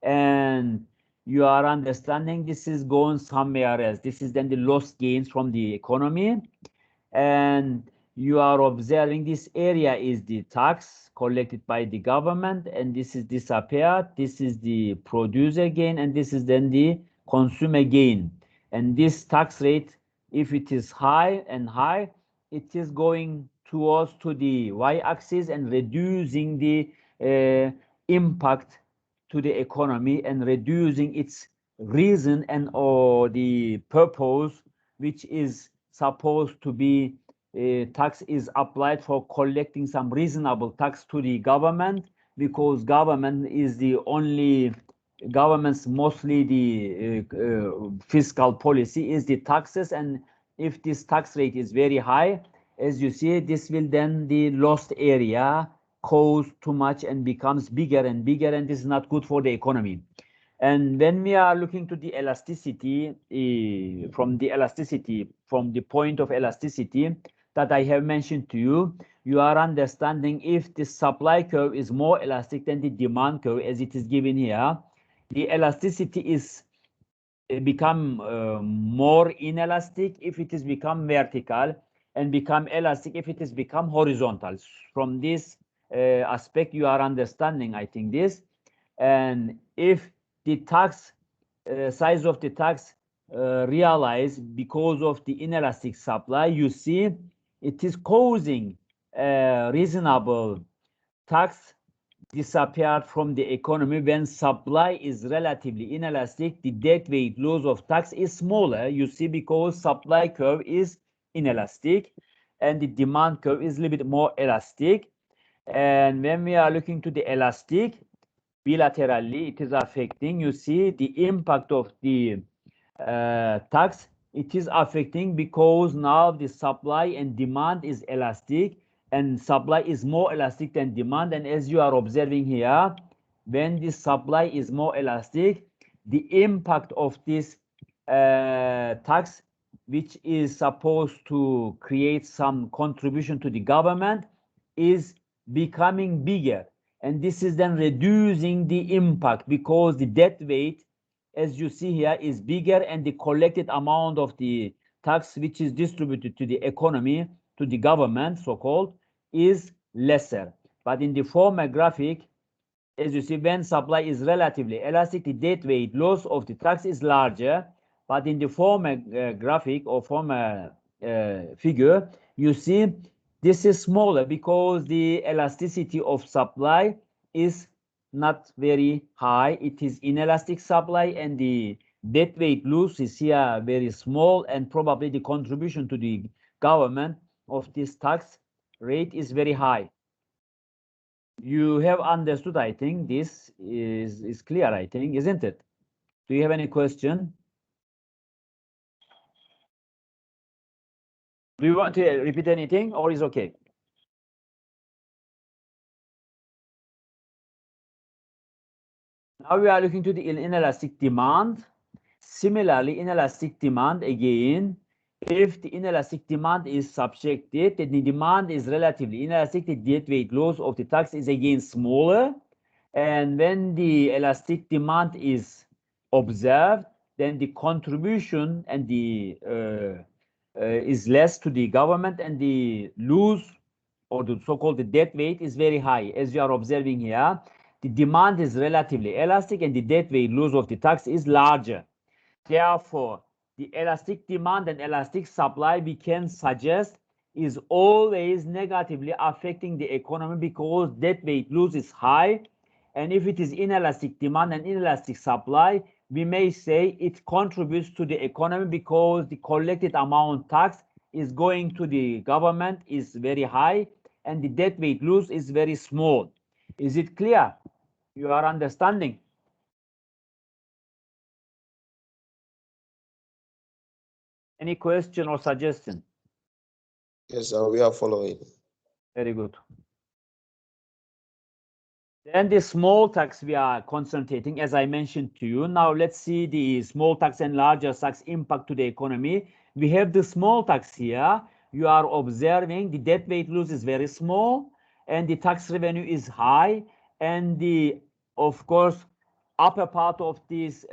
Speaker 1: and you are understanding this is going somewhere else. This is then the lost gains from the economy, and you are observing this area is the tax collected by the government, and this is disappeared. This is the producer gain, and this is then the consumer gain. And this tax rate, if it is high and high, it is going towards to the y-axis and reducing the impact to the economy and reducing its reason and or the purpose, which is supposed to be tax is applied for collecting some reasonable tax to the government, because government is the only government's mostly the fiscal policy is the taxes. And if this tax rate is very high, as you see, this will then the lost area cause too much and becomes bigger and bigger, and this is not good for the economy. And when we are looking to the elasticity, from the point of elasticity that I have mentioned to you, you are understanding if the supply curve is more elastic than the demand curve, as it is given here, the elasticity is become more inelastic if it is become vertical, and become elastic if it is become horizontal. From this aspect, you are understanding, I think, this. And if the tax size of the tax realized because of the inelastic supply, you see it is causing reasonable tax disappeared from the economy. When supply is relatively inelastic, the deadweight loss of tax is smaller, you see, because supply curve is inelastic and the demand curve is a little bit more elastic. And when we are looking to the elastic, bilaterally it is affecting, you see, the impact of the tax, it is affecting because now the supply and demand is elastic, and supply is more elastic than demand. And as you are observing here, when the supply is more elastic, the impact of this tax, which is supposed to create some contribution to the government, is becoming bigger. And this is then reducing the impact because the debt weight, as you see here, is bigger, and the collected amount of the tax which is distributed to the economy, to the government, so-called, is lesser. But in the former graphic, as you see, when supply is relatively elastic, the debt weight loss of the tax is larger. But in the former graphic or former figure, you see this is smaller because the elasticity of supply is not very high. It is inelastic supply, and the debt weight loss is here very small, and probably the contribution to the government of this tax rate is very high. You have understood, I think. This is clear, I think, isn't it? Do you have any question? Do you want to repeat anything, or is okay? Now we are looking to the inelastic demand. Similarly, inelastic demand, again, if the inelastic demand is subjected, then the demand is relatively inelastic, the debt weight loss of the tax is again smaller. And when the elastic demand is observed, then the contribution and the is less to the government, and the loss, or the so-called the debt weight, is very high. As you are observing here, the demand is relatively elastic, and the debt weight loss of the tax is larger. Therefore, the elastic demand and elastic supply, we can suggest, is always negatively affecting the economy because debt weight loss is high. And if it is inelastic demand and inelastic supply, we may say it contributes to the economy because the collected amount tax is going to the government is very high, and the debt weight loss is very small. Is it clear? You are understanding? Any question or suggestion?
Speaker 6: Yes, we are following.
Speaker 1: Very good. Then the small tax we are concentrating, as I mentioned to you. Now let's see the small tax and larger tax impact to the economy. We have the small tax here. You are observing the debt weight loss is very small, and the tax revenue is high, and the, of course, upper part of this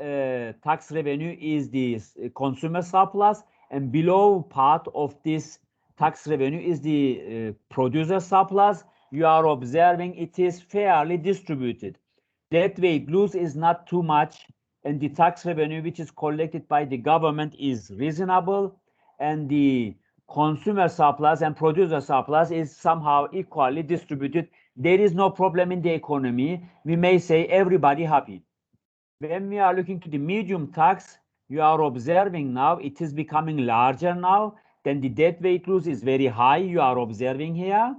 Speaker 1: tax revenue is the consumer surplus, and below part of this tax revenue is the producer surplus. You are observing it is fairly distributed. Debt weight loss is not too much, and the tax revenue which is collected by the government is reasonable, and the consumer surplus and producer surplus is somehow equally distributed. There is no problem in the economy. We may say everybody happy. When we are looking to the medium tax, you are observing now it is becoming larger now. Then the debt weight loss is very high. You are observing here.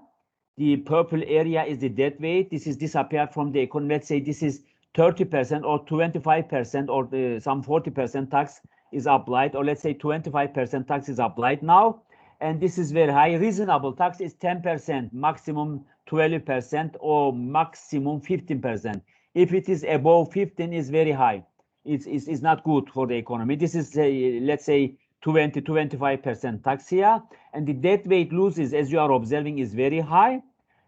Speaker 1: The purple area is the debt weight. This is disappeared from the economy. Let's say this is 30% or 25% or some 40% tax is applied, or let's say 25% tax is applied now. And this is very high. Reasonable tax is 10%, maximum 12%, or maximum 15%. If it is above 15, is very high. It's not good for the economy. This is, let's say, 20 to 25% tax here. And the debt weight losses, as you are observing, is very high.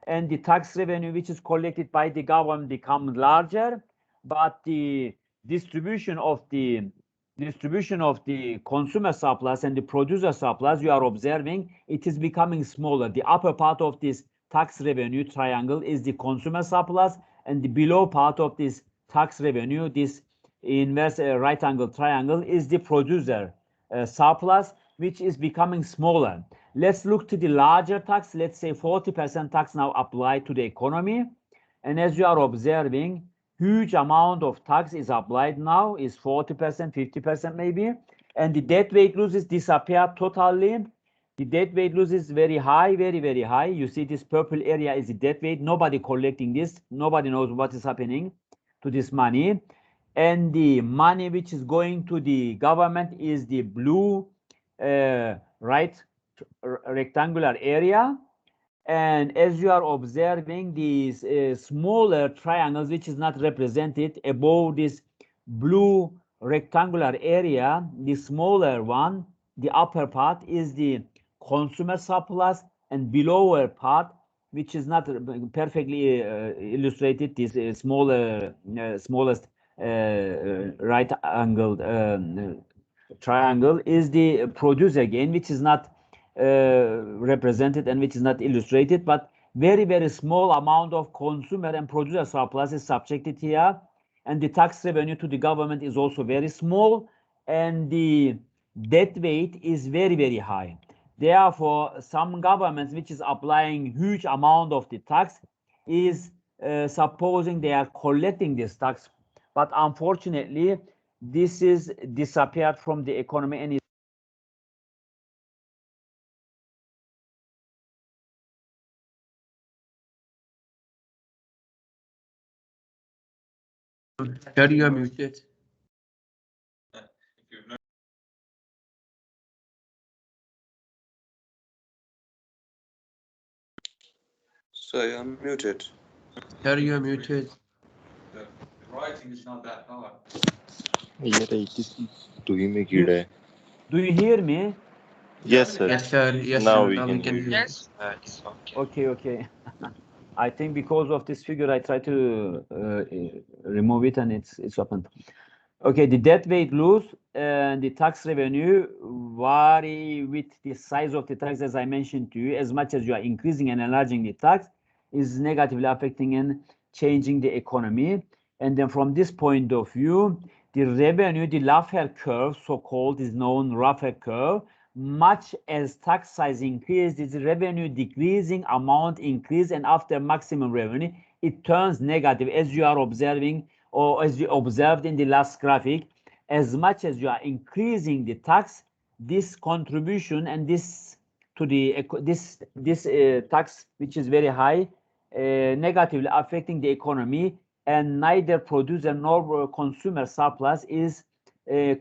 Speaker 1: And the tax revenue which is collected by the government becomes larger. But the distribution of the consumer surplus and the producer surplus, you are observing, it is becoming smaller. The upper part of this tax revenue triangle is the consumer surplus, and the below part of this tax revenue, this inverse right angle triangle, is the producer surplus, which is becoming smaller. Let's look to the larger tax. Let's say 40% tax now applied to the economy. And as you are observing, huge amount of tax is applied now, is 40%, 50% maybe. And the debt weight losses disappear totally. The debt weight loss is very high, very, very high. You see this purple area is the debt weight. Nobody collecting this. Nobody knows what is happening to this money. And the money which is going to the government is the blue right rectangular area. And as you are observing these smaller triangles, which is not represented above this blue rectangular area, the smaller one, the upper part is the consumer surplus, and below part, which is not perfectly illustrated, this smallest right angled triangle is the producer gain, which is not represented and which is not illustrated, but very small amount of consumer and producer surplus is subjected here, and the tax revenue to the government is also very small, and the deadweight is very high. Therefore, some governments which is applying huge amount of the tax is supposing they are collecting this tax, but unfortunately this is disappeared from the economy and
Speaker 4: Sir, you are muted.
Speaker 5: If you've noticed,
Speaker 3: So I am muted.
Speaker 4: Sir, you are muted.
Speaker 5: the writing is not that hard.
Speaker 3: Do you
Speaker 1: hear me?
Speaker 3: Yes, sir.
Speaker 4: Yes, sir. Yes,
Speaker 3: Now
Speaker 4: sir.
Speaker 3: we
Speaker 4: Now
Speaker 3: can
Speaker 4: we can
Speaker 3: hear
Speaker 4: hear
Speaker 3: you.
Speaker 4: you.
Speaker 6: It's okay.
Speaker 1: Okay. I think because of this figure, I try to remove it and it's opened. Okay, the deadweight loss and the tax revenue vary with the size of the tax, as I mentioned to you. As much as you are increasing and enlarging the tax, is negatively affecting and changing the economy. And then from this point of view, the revenue, the Laffer curve, so-called, is known Laffer curve. Much as tax size increase, this revenue decreasing amount increase, and after maximum revenue, it turns negative, as you are observing, or as you observed in the last graphic. As much as you are increasing the tax, this contribution and this to the tax, which is very high, negatively affecting the economy, and neither producer nor consumer surplus is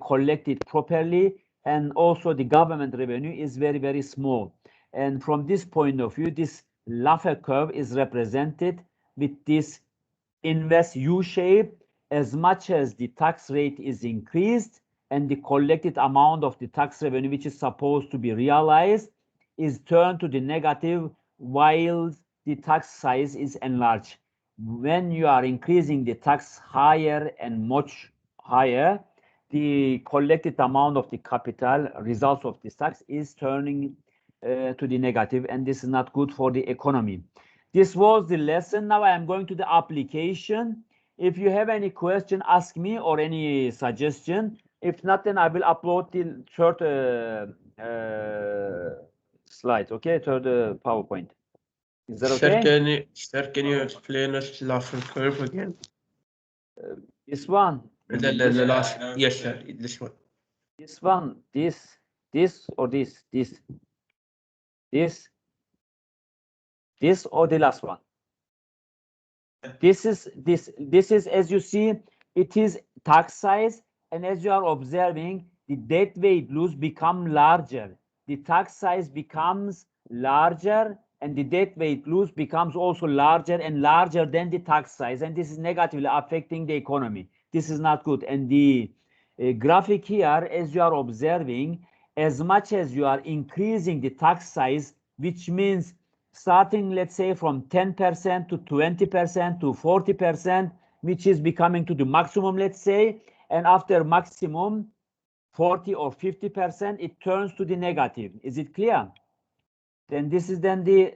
Speaker 1: collected properly, and also the government revenue is very small. And from this point of view, this Laffer curve is represented with this inverse U shape. As much as the tax rate is increased and the collected amount of the tax revenue, which is supposed to be realized, is turned to the negative, while the tax size is enlarged. When you are increasing the tax higher and much higher, the collected amount of the capital results of this tax is turning to the negative, and this is not good for the economy. This was the lesson. Now I am going to the application. If you have any question, ask me, or any suggestion. If not, then I will upload the third slide, okay, third PowerPoint. Is that okay?
Speaker 4: Sir, can you explain us Laffer curve again?
Speaker 1: This one.
Speaker 4: The last. Yes, sir. This one.
Speaker 1: This one, this, or this, or the last one. This is, as you see, it is tax size, and as you are observing, the deadweight loss become larger. The tax size becomes larger, and the deadweight loss becomes also larger and larger than the tax size, and this is negatively affecting the economy. This is not good. And the graphic here, as you are observing, as much as you are increasing the tax size, which means starting, let's say, from 10% to 20% to 40%, which is becoming to the maximum, let's say, and after maximum 40 or 50%, it turns to the negative. Is it clear? Then this is then the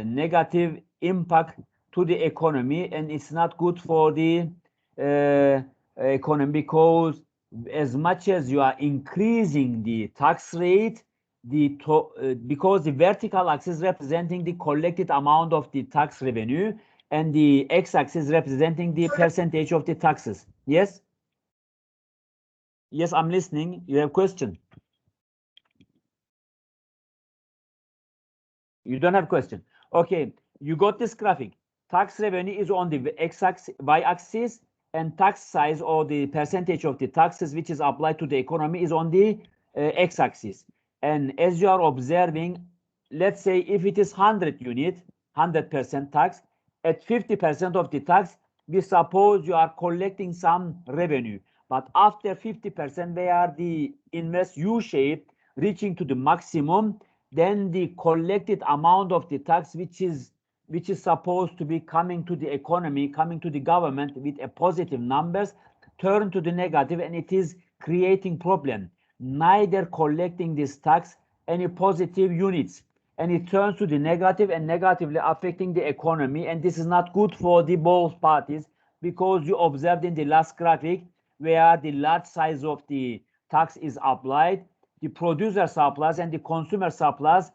Speaker 1: negative impact to the economy, and it's not good for the economy, because as much as you are increasing the tax rate, because the vertical axis representing the collected amount of the tax revenue, and the x-axis representing the percentage of the taxes. Yes? Yes, I'm listening. You have a question? You don't have a question. Okay, you got this graphic. Tax revenue is on the x-axis, y-axis, and tax size, or the percentage of the taxes which is applied to the economy, is on the x-axis. And as you are observing, let's say if it is 100 unit, 100% tax, at 50% of the tax, we suppose you are collecting some revenue. But after 50%, where the inverse U shape reaching to the maximum, then the collected amount of the tax, which is supposed to be coming to the economy, coming to the government with a positive numbers, turn to the negative, and it is creating problem. Neither collecting this tax any positive units, and it turns to the negative and negatively affecting the economy, and this is not good for the both parties, because you observed in the last graphic where the large size of the tax is applied, the producer surplus and the consumer surplus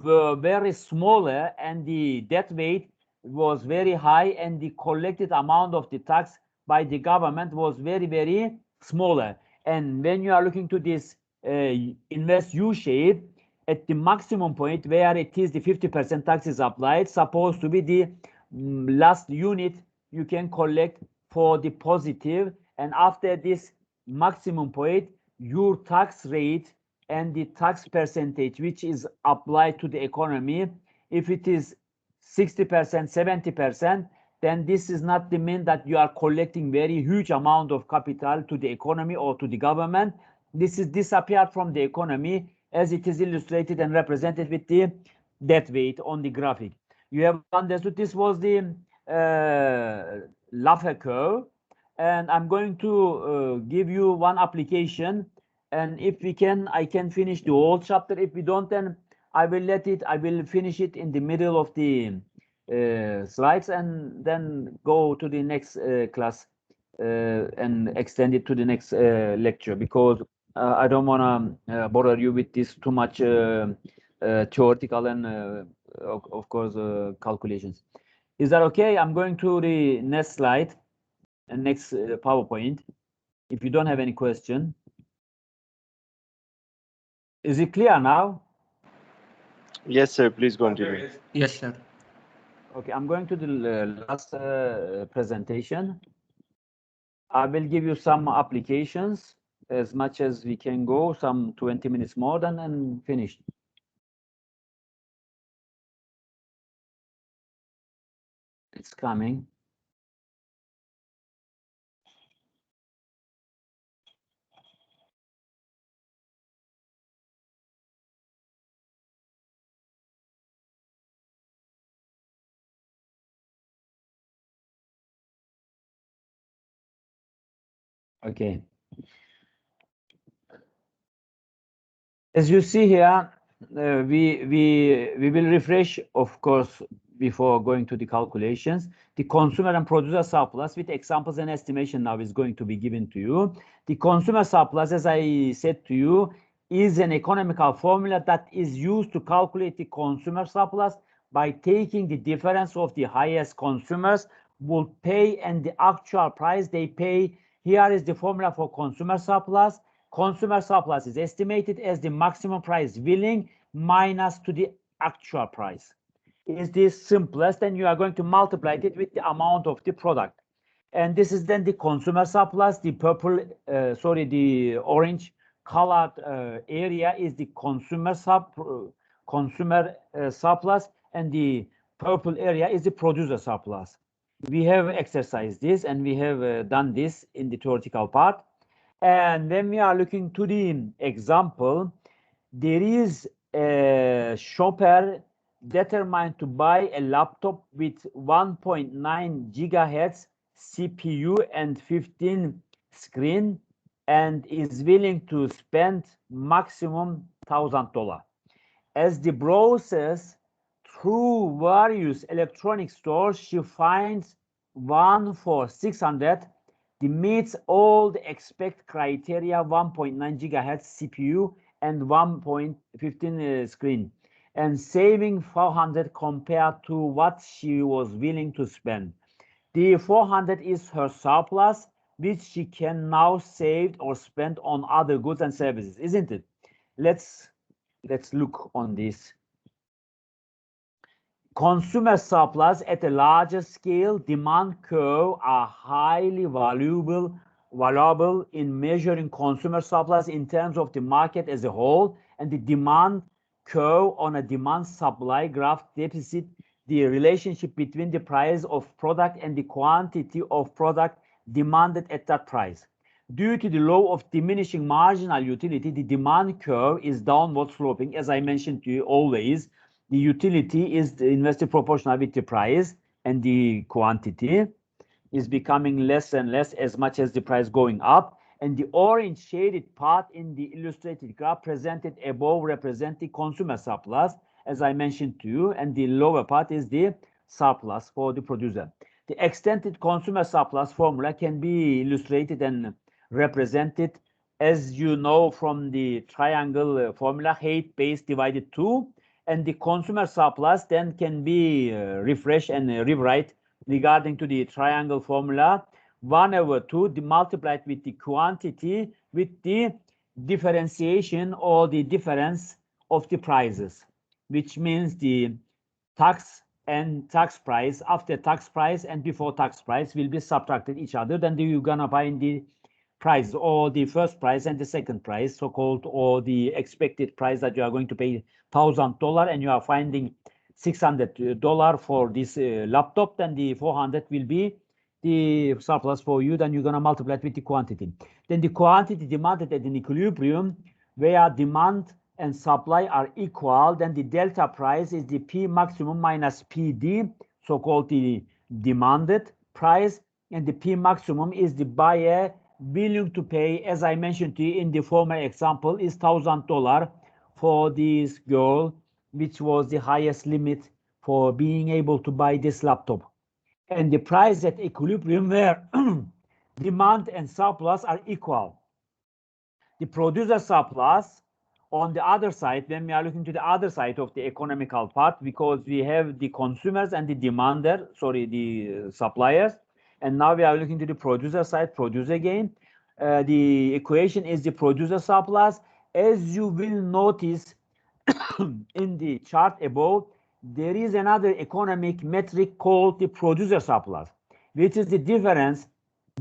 Speaker 1: were very smaller, and the debt weight was very high, and the collected amount of the tax by the government was very, very smaller. And when you are looking to this inverse U shape, at the maximum point where it is the 50% tax is applied, supposed to be the last unit you can collect for the positive, and after this maximum point, your tax rate and the tax percentage which is applied to the economy, if it is 60%, 70%, then this is not the mean that you are collecting very huge amount of capital to the economy or to the government. This is disappeared from the economy, as it is illustrated and represented with the debt weight on the graphic. You have understood this was the Laffer curve, and I'm going to give you one application, and if we can, I can finish the whole chapter. If we don't, then I will finish it in the middle of the slides, and then go to the next class and extend it to the next lecture, because I don't want to bother you with this too much theoretical and of course calculations. Is that okay? I'm going to the next slide and next PowerPoint. If you don't have any question. Is it clear now?
Speaker 3: Yes, sir. Please continue.
Speaker 4: Yes, sir.
Speaker 1: Okay, I'm going to the last presentation. I will give you some applications as much as we can go, some 20 minutes more than, and finished. It's coming. Okay. As you see here, we will refresh, of course, before going to the calculations. The consumer and producer surplus with examples and estimation now is going to be given to you. The consumer surplus, as I said to you, is an economical formula that is used to calculate the consumer surplus by taking the difference of the highest consumers will pay and the actual price they pay. Here is the formula for consumer surplus. Consumer surplus is estimated as the maximum price willing minus to the actual price. Is this simplest? And you are going to multiply it with the amount of the product. And this is then the consumer surplus. The purple, the orange colored area is the consumer surplus, and the purple area is the producer surplus. We have exercised this, and we have done this in the theoretical part. And when we are looking to the example, there is a shopper determined to buy a laptop with 1.9 gigahertz CPU and 15 screen, and is willing to spend maximum $1,000. As the browses through various electronic stores, she finds one for 600. It meets all the expect criteria, 1.9 gigahertz CPU and 1.15 screen, and saving 400 compared to what she was willing to spend. The 400 is her surplus, which she can now save or spend on other goods and services, isn't it? Let's look on this. Consumer surplus at a larger scale, demand curve are highly valuable in measuring consumer surplus in terms of the market as a whole, and the demand curve on a demand supply graph deficit the relationship between the price of product and the quantity of product demanded at that price. Due to the law of diminishing marginal utility, the demand curve is downward sloping. As I mentioned to you always, the utility is inversely proportional with the price, and the quantity is becoming less and less as much as the price going up. And the orange shaded part in the illustrated graph presented above represent the consumer surplus, as I mentioned to you, and the lower part is the surplus for the producer. The extended consumer surplus formula can be illustrated and represented, as you know, from the triangle formula, height base divided 2, and the consumer surplus then can be refreshed and rewrite regarding to the triangle formula 1/2 multiplied with the quantity with the differentiation or the difference of the prices, which means the tax and tax price, after tax price and before tax price will be subtracted each other. Then you're gonna find the price, or the first price and the second price, so-called, or the expected price that you are going to pay $1,000, and you are finding $600 for this laptop, then the 400 will be the surplus for you. Then you're going to multiply it with the quantity. Then the quantity demanded at an equilibrium where demand and supply are equal, then the delta price is the P maximum minus PD, so-called the demanded price, and the P maximum is the buyer willing to pay, as I mentioned to you in the former example, is $1,000 for this girl, which was the highest limit for being able to buy this laptop. And the price at equilibrium where demand and surplus are equal. The producer surplus on the other side, when we are looking to the other side of the economical part, because we have the consumers and the the suppliers, and now we are looking to the producer side, producer gain. The equation is the producer surplus. As you will notice in the chart above, there is another economic metric called the producer surplus, which is the difference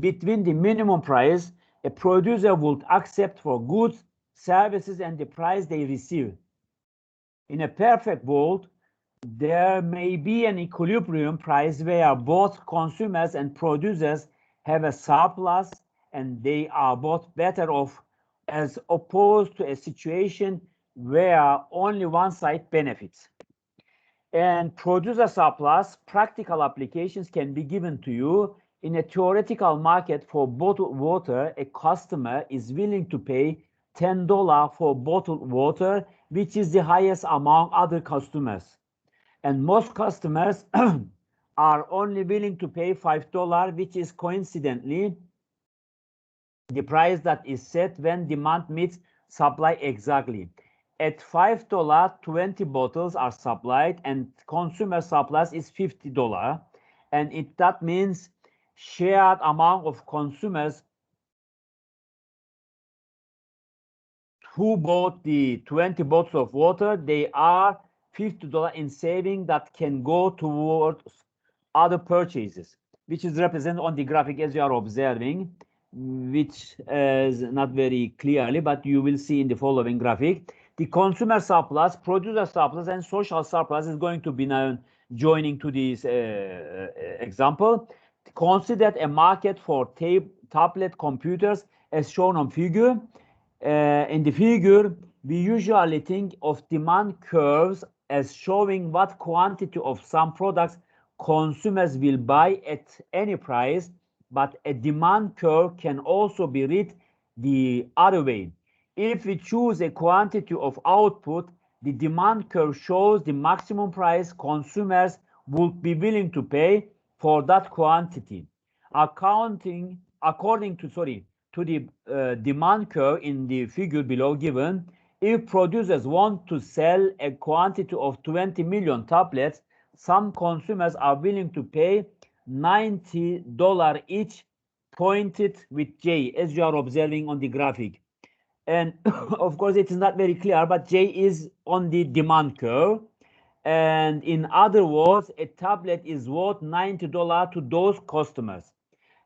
Speaker 1: between the minimum price a producer would accept for goods, services, and the price they receive. In a perfect world, there may be an equilibrium price where both consumers and producers have a surplus and they are both better off, as opposed to a situation where only one side benefits. And producer surplus practical applications can be given to you. In a theoretical market for bottled water, a customer is willing to pay $10 for bottled water, which is the highest among other customers. And most customers are only willing to pay $5, which is coincidentally the price that is set when demand meets supply exactly. At $5, 20 bottles are supplied, and consumer surplus is $50. And that means shared amount of consumers who bought the 20 bottles of water, they are $50 in saving that can go towards other purchases, which is represented on the graphic as you are observing, which is not very clearly, but you will see in the following graphic. The consumer surplus, producer surplus, and social surplus is going to be now joining to this example. Consider a market for tablet computers as shown on figure. In the figure, we usually think of demand curves as showing what quantity of some products consumers will buy at any price, but a demand curve can also be read the other way. If we choose a quantity of output, the demand curve shows the maximum price consumers would be willing to pay for that quantity. According to the demand curve in the figure below given, if producers want to sell a quantity of 20 million tablets, some consumers are willing to pay $90 each, pointed with J, as you are observing on the graphic. And of course, it is not very clear, but J is on the demand curve. And in other words, a tablet is worth $90 to those customers.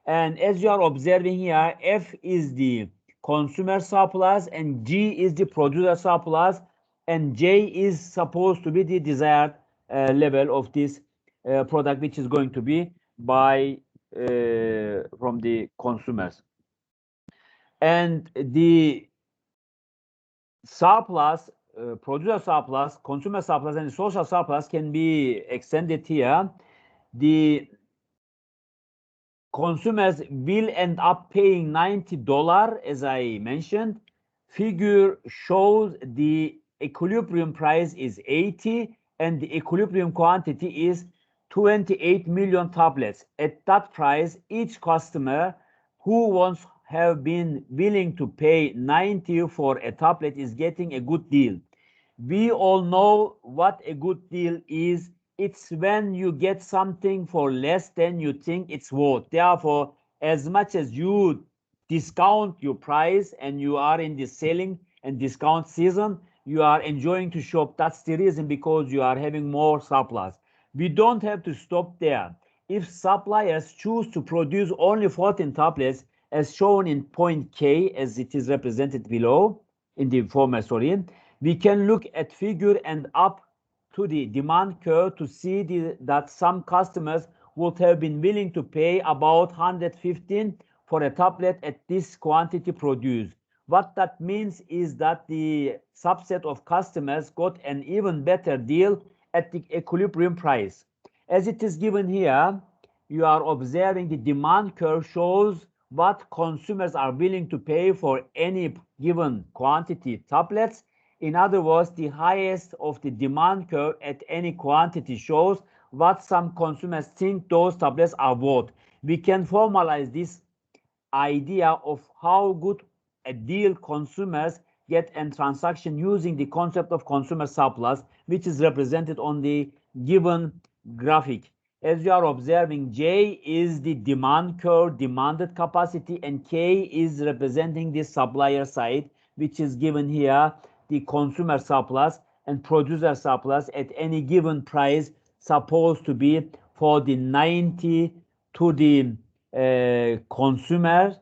Speaker 1: And as you are observing here, F is the consumer surplus and G is the producer surplus. and J is supposed to be the desired level of this product, which is going to be by from the consumers. And the surplus, producer surplus, consumer surplus, and social surplus can be extended here. The consumers will end up paying $90, as I mentioned. Figure shows the equilibrium price is 80 and the equilibrium quantity is 28 million tablets. At that price, each customer who once have been willing to pay 90 for a tablet is getting a good deal. We all know what a good deal is. It's when you get something for less than you think it's worth. Therefore, as much as you discount your price and you are in the selling and discount season, you are enjoying to shop. That's the reason, because you are having more surplus. We don't have to stop there. If suppliers choose to produce only 14 tablets, as shown in point K, as it is represented below in the former story, we can look at figure and up to the demand curve to see that some customers would have been willing to pay about 115 for a tablet at this quantity produced. What that means is that the subset of customers got an even better deal at the equilibrium price. As it is given here, you are observing the demand curve shows what consumers are willing to pay for any given quantity tablets. In other words, the highest of the demand curve at any quantity shows what some consumers think those tablets are worth. We can formalize this idea of how good a deal consumers get in transaction using the concept of consumer surplus, which is represented on the given graphic. As you are observing, J is the demand curve, demanded capacity, and K is representing the supplier side, which is given here, the consumer surplus and producer surplus at any given price, supposed to be for the 90 to the consumer,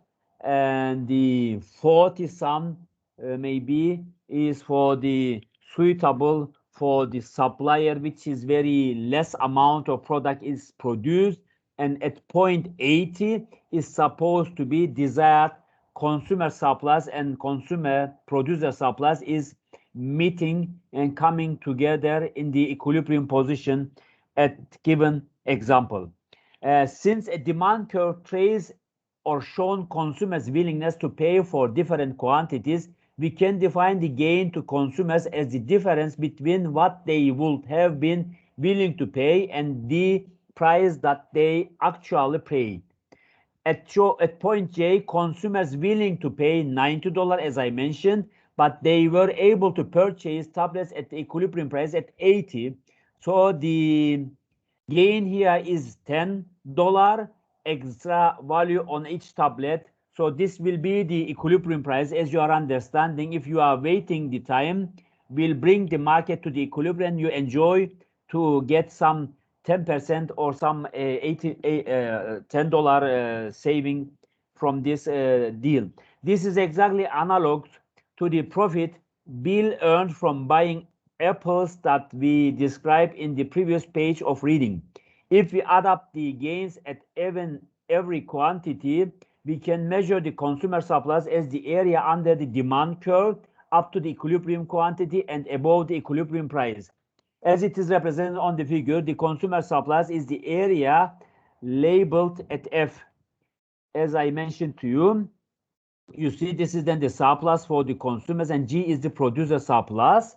Speaker 1: and the 40 some maybe is for the suitable for the supplier, which is very less amount of product is produced, and at point 80 is supposed to be desired consumer surplus, and consumer producer surplus is meeting and coming together in the equilibrium position at given example. Since a demand curve traces or shown consumers' willingness to pay for different quantities, we can define the gain to consumers as the difference between what they would have been willing to pay and the price that they actually paid. At point J, consumers willing to pay $90, as I mentioned, but they were able to purchase tablets at the equilibrium price at 80. So the gain here is $10 extra value on each tablet. So this will be the equilibrium price. As you are understanding, if you are waiting the time, will bring the market to the equilibrium. You enjoy to get some 10% or some $10 saving from this deal. This is exactly analog to the profit Bill earned from buying apples that we described in the previous page of reading. If we add up the gains at every quantity, we can measure the consumer surplus as the area under the demand curve up to the equilibrium quantity and above the equilibrium price. As it is represented on the figure, the consumer surplus is the area labeled at F. As I mentioned to you, you see this is then the surplus for the consumers, and G is the producer surplus.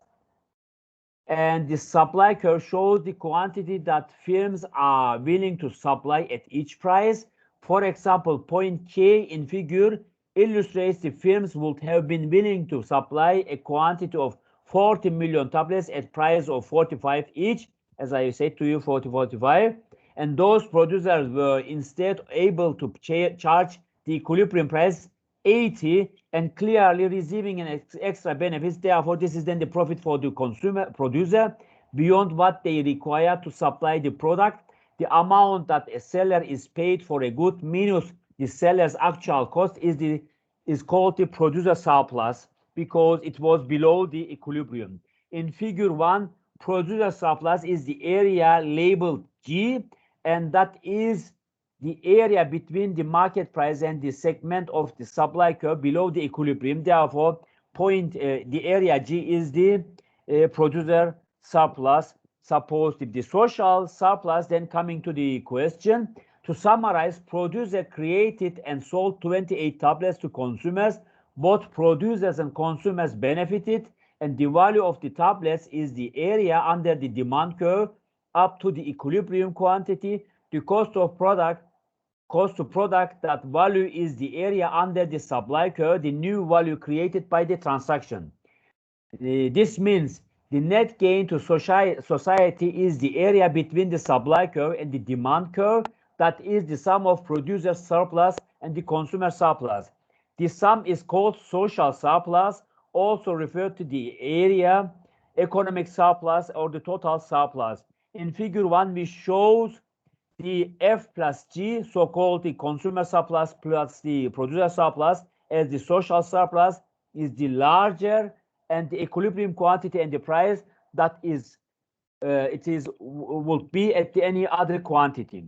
Speaker 1: And the supply curve shows the quantity that firms are willing to supply at each price. For example, point K in figure illustrates the firms would have been willing to supply a quantity of 40 million tablets at price of 45 each, as I said to you, 45, and those producers were instead able to charge the equilibrium price 80 and clearly receiving an extra benefits. Therefore, this is then the profit for the producer beyond what they require to supply the product. The amount that a seller is paid for a good minus the seller's actual cost is called the producer surplus, because it was below the equilibrium. In figure 1, producer surplus is the area labeled G, and that is the area between the market price and the segment of the supply curve below the equilibrium. Therefore, the area G is the producer surplus. Suppose if the social surplus, then coming to the question, to summarize, producer created and sold 28 tablets to consumers. Both producers and consumers benefited, and the value of the tablets is the area under the demand curve up to the equilibrium quantity. The cost to product, that value is the area under the supply curve, the new value created by the transaction. This means the net gain to society is the area between the supply curve and the demand curve, that is the sum of producer surplus and the consumer surplus. The sum is called social surplus, also referred to the area economic surplus or the total surplus. In figure 1, we shows the F plus G, so-called the consumer surplus plus the producer surplus, as the social surplus is the larger, and the equilibrium quantity and the price that is will be at any other quantity.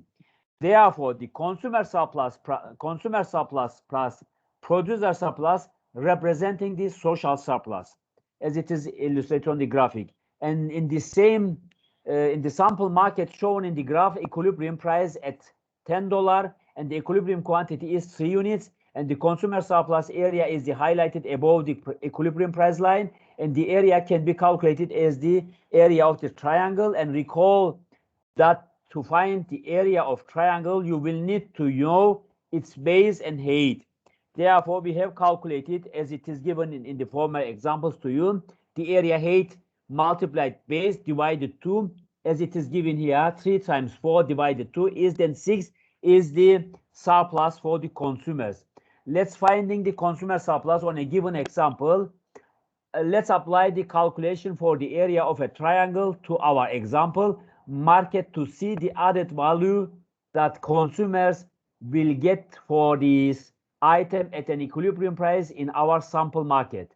Speaker 1: Therefore, the consumer surplus plus producer surplus representing the social surplus, as it is illustrated on the graphic. And in the same in the sample market shown in the graph, equilibrium price at $10 and the equilibrium quantity is 3 units, and the consumer surplus area is the highlighted above the equilibrium price line, and the area can be calculated as the area of the triangle. And recall that to find the area of triangle, you will need to know its base and height. Therefore, we have calculated, as it is given in the former examples to you, the area height multiplied base divided 2, as it is given here. 3 times 4 divided 2 is then 6 is the surplus for the consumers. Let's finding the consumer surplus on a given example. Let's apply the calculation for the area of a triangle to our example market to see the added value that consumers will get for this item at an equilibrium price in our sample market.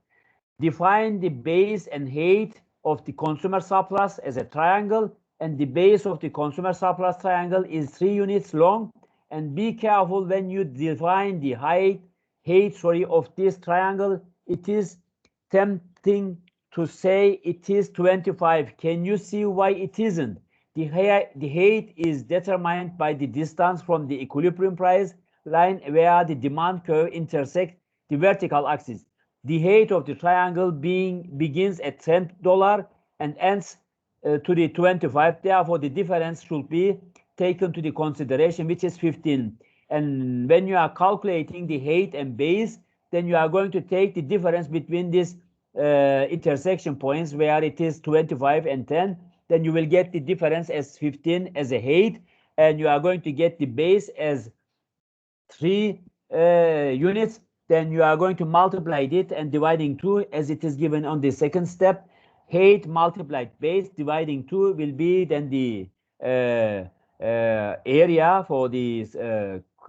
Speaker 1: Define the base and height of the consumer surplus as a triangle, and the base of the consumer surplus triangle is 3 units long. And be careful when you define the height of this triangle. It is tempting to say it is 25. Can you see why it isn't? The height is determined by the distance from the equilibrium price line where the demand curve intersects the vertical axis. The height of the triangle begins at $10 and ends to the 25. Therefore, the difference should be taken to the consideration, which is 15. And when you are calculating the height and base, then you are going to take the difference between these intersection points where it is 25 and 10. Then you will get the difference as 15 as a height, and you are going to get the base as 3 units. Then you are going to multiply it and dividing 2 as it is given on the second step. Height multiplied base dividing 2 will be then the area for this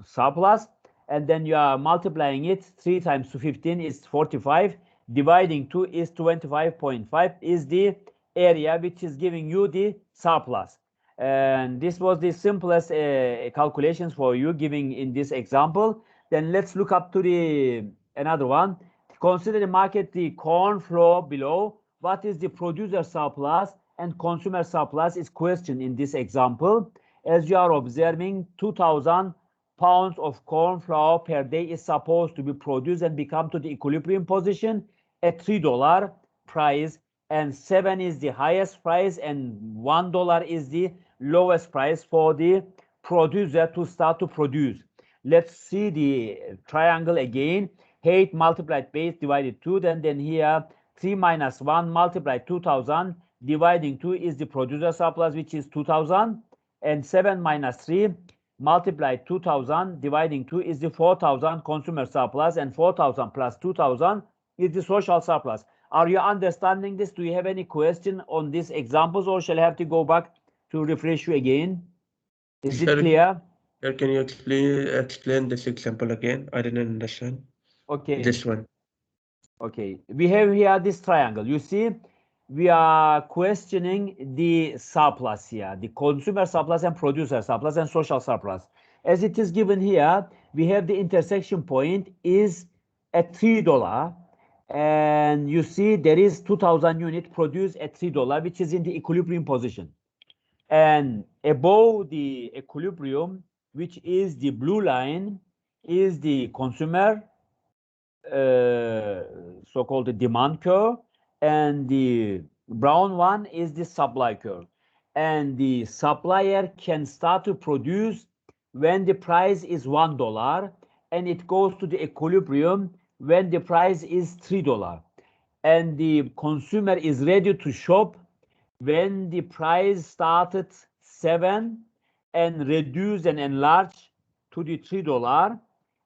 Speaker 1: surplus, and then you are multiplying it. 3 times 15 is 45, dividing 2 is 25.5 is the area which is giving you the surplus. And this was the simplest calculations for you giving in this example. Then let's look up to the another one. Consider the market, the corn floor below. What is the producer surplus and consumer surplus is questioned in this example. As you are observing, 2,000 pounds of corn flour per day is supposed to be produced and become to the equilibrium position at $3 price, and 7 is the highest price and $1 is the lowest price for the producer to start to produce. Let's see the triangle again. Height multiplied base divided 2, then here 3 minus 1 multiplied 2,000 dividing 2 is the producer surplus, which is 2,000, and 7 minus 3 multiplied 2,000 dividing 2 is the 4,000 consumer surplus, and 4,000 plus 2,000 is the social surplus. Are you understanding this? Do you have any question on these examples, or shall I have to go back to refresh you again? Is it clear?
Speaker 4: Sir, can you explain this example again? I didn't understand.
Speaker 1: Okay.
Speaker 4: This one.
Speaker 1: Okay. We have here this triangle. You see, we are questioning the surplus here, the consumer surplus and producer surplus and social surplus. As it is given here, we have the intersection point is at $3, and you see there is 2,000 units produced at $3, which is in the equilibrium position. And above the equilibrium, which is the blue line, is the consumer, so-called demand curve, and the brown one is the supply curve. And the supplier can start to produce when the price is $1, and it goes to the equilibrium when the price is $3. And the consumer is ready to shop when the price started 7 and reduce and enlarge to the $3,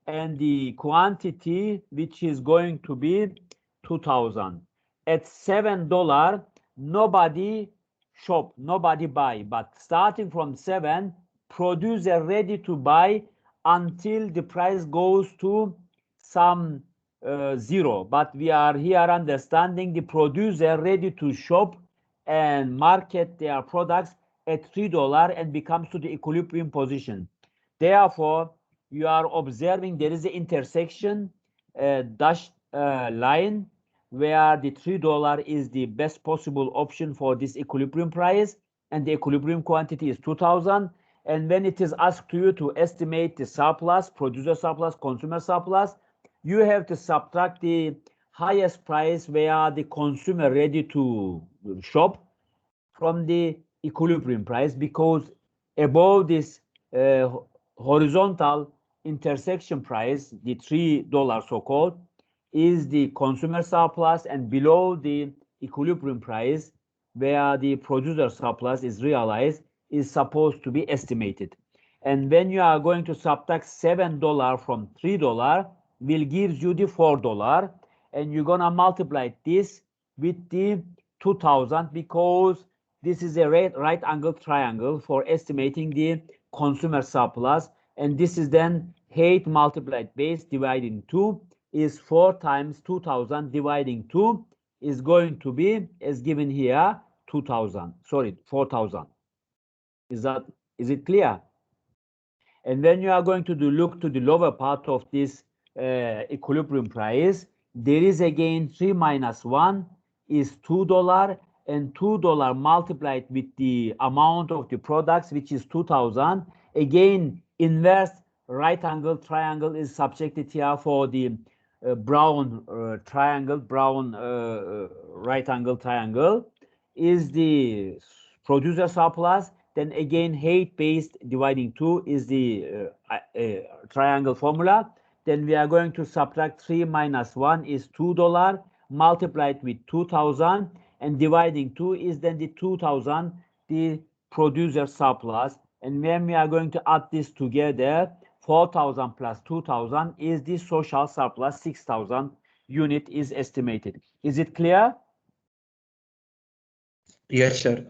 Speaker 1: and the quantity which is going to be 2,000. At $7, nobody shop, nobody buy, but starting from 7, producer ready to buy until the price goes to some 0. But we are here understanding the producer ready to shop and market their products at $3 and becomes to the equilibrium position. Therefore, you are observing there is an intersection dashed line where the $3 is the best possible option for this equilibrium price, and the equilibrium quantity is 2,000. And when it is asked to you to estimate the surplus, producer surplus, consumer surplus, you have to subtract the highest price where the consumer ready to shop from the equilibrium price, because above this horizontal intersection price, the $3 so-called, is the consumer surplus, and below the equilibrium price where the producer surplus is realized is supposed to be estimated. And when you are going to subtract $7 from $3, will gives you the $4, and you're gonna multiply this with the 2,000, because this is a right angle triangle for estimating the consumer surplus, and this is then height multiplied base dividing 2 is 4 times 2,000 dividing 2 is going to be, as given here, 2,000. Sorry, 4,000. Is it clear? And when you are going to look to the lower part of this equilibrium price, there is again 3 minus 1 is $2, and $2 multiplied with the amount of the products, which is 2,000. Again, inverse right angle triangle is subjected here for the brown triangle, brown right angle triangle is the producer surplus. Then again, height based dividing 2 is the triangle formula. Then we are going to subtract 3 minus 1 is $2 multiplied with 2,000, and dividing 2 is then the 2,000, the producer surplus. And when we are going to add this together, 4,000 plus 2,000 is the social surplus, 6,000 unit is estimated. Is it clear?
Speaker 4: Yes, sir.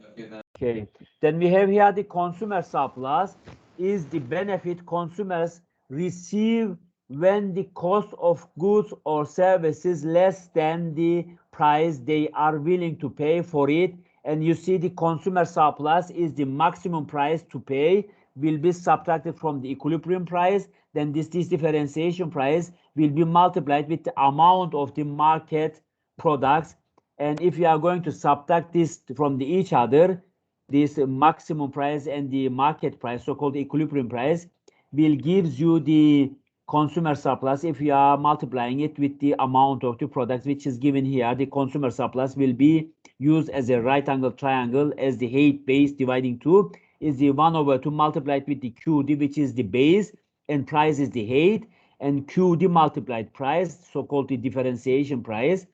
Speaker 1: Okay, then we have here the consumer surplus is the benefit consumers receive when the cost of goods or services less than the price they are willing to pay for it. And you see the consumer surplus is the maximum price to pay will be subtracted from the equilibrium price. Then this differentiation price will be multiplied with the amount of the market products. And if you are going to subtract this from each other, this maximum price and the market price, so-called equilibrium price, will gives you the consumer surplus. If you are multiplying it with the amount of the products which is given here, the consumer surplus will be used as a right angle triangle, as the height base dividing 2 is the 1/2 multiplied with the QD, which is the base, and price is the height, and QD multiplied price, so-called the differentiation price,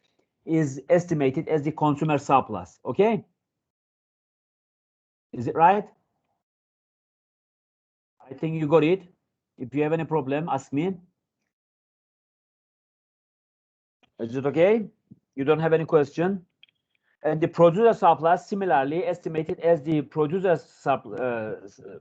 Speaker 1: is estimated as the consumer surplus. Okay, is it right? I think you got it. If you have any problem, ask me. Is it okay? You don't have any question? And the producer surplus similarly estimated as the producer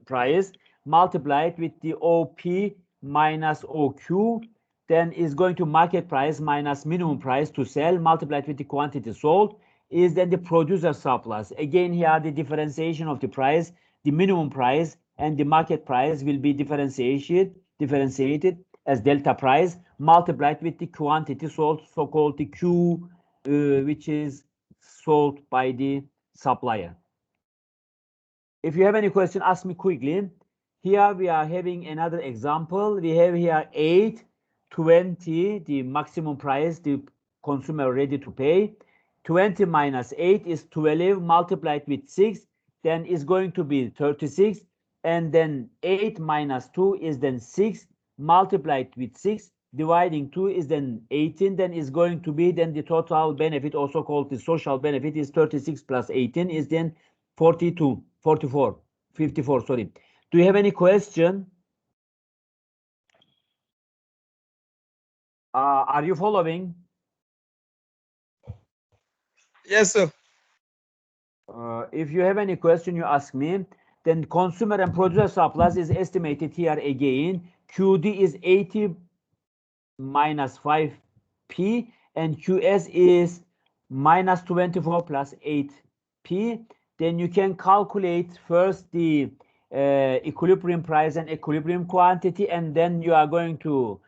Speaker 1: price multiplied with the OP minus OQ, then is going to market price minus minimum price to sell multiplied with the quantity sold is then the producer surplus. Again, here the differentiation of the price, the minimum price and the market price will be differentiated as delta price multiplied with the quantity sold, so-called the Q, which is sold by the supplier. If you have any question, ask me quickly. Here we are having another example. We have here 8, 20, the maximum price the consumer ready to pay. 20 minus 8 is 12 multiplied with 6, then is going to be 36. And then 8 minus 2 is then 6 multiplied with 6, dividing 2 is then 18, then is going to be then the total benefit, also called the social benefit, is 36 plus 18 is then 42, 44, 54, sorry. Do you have any question? Are you following?
Speaker 2: Yes, sir.
Speaker 1: If you have any question, you ask me. Then consumer and producer surplus is estimated here again. QD is 80 minus 5P and QS is minus 24 plus 8P. Then you can calculate first the equilibrium price and equilibrium quantity, and then you are going to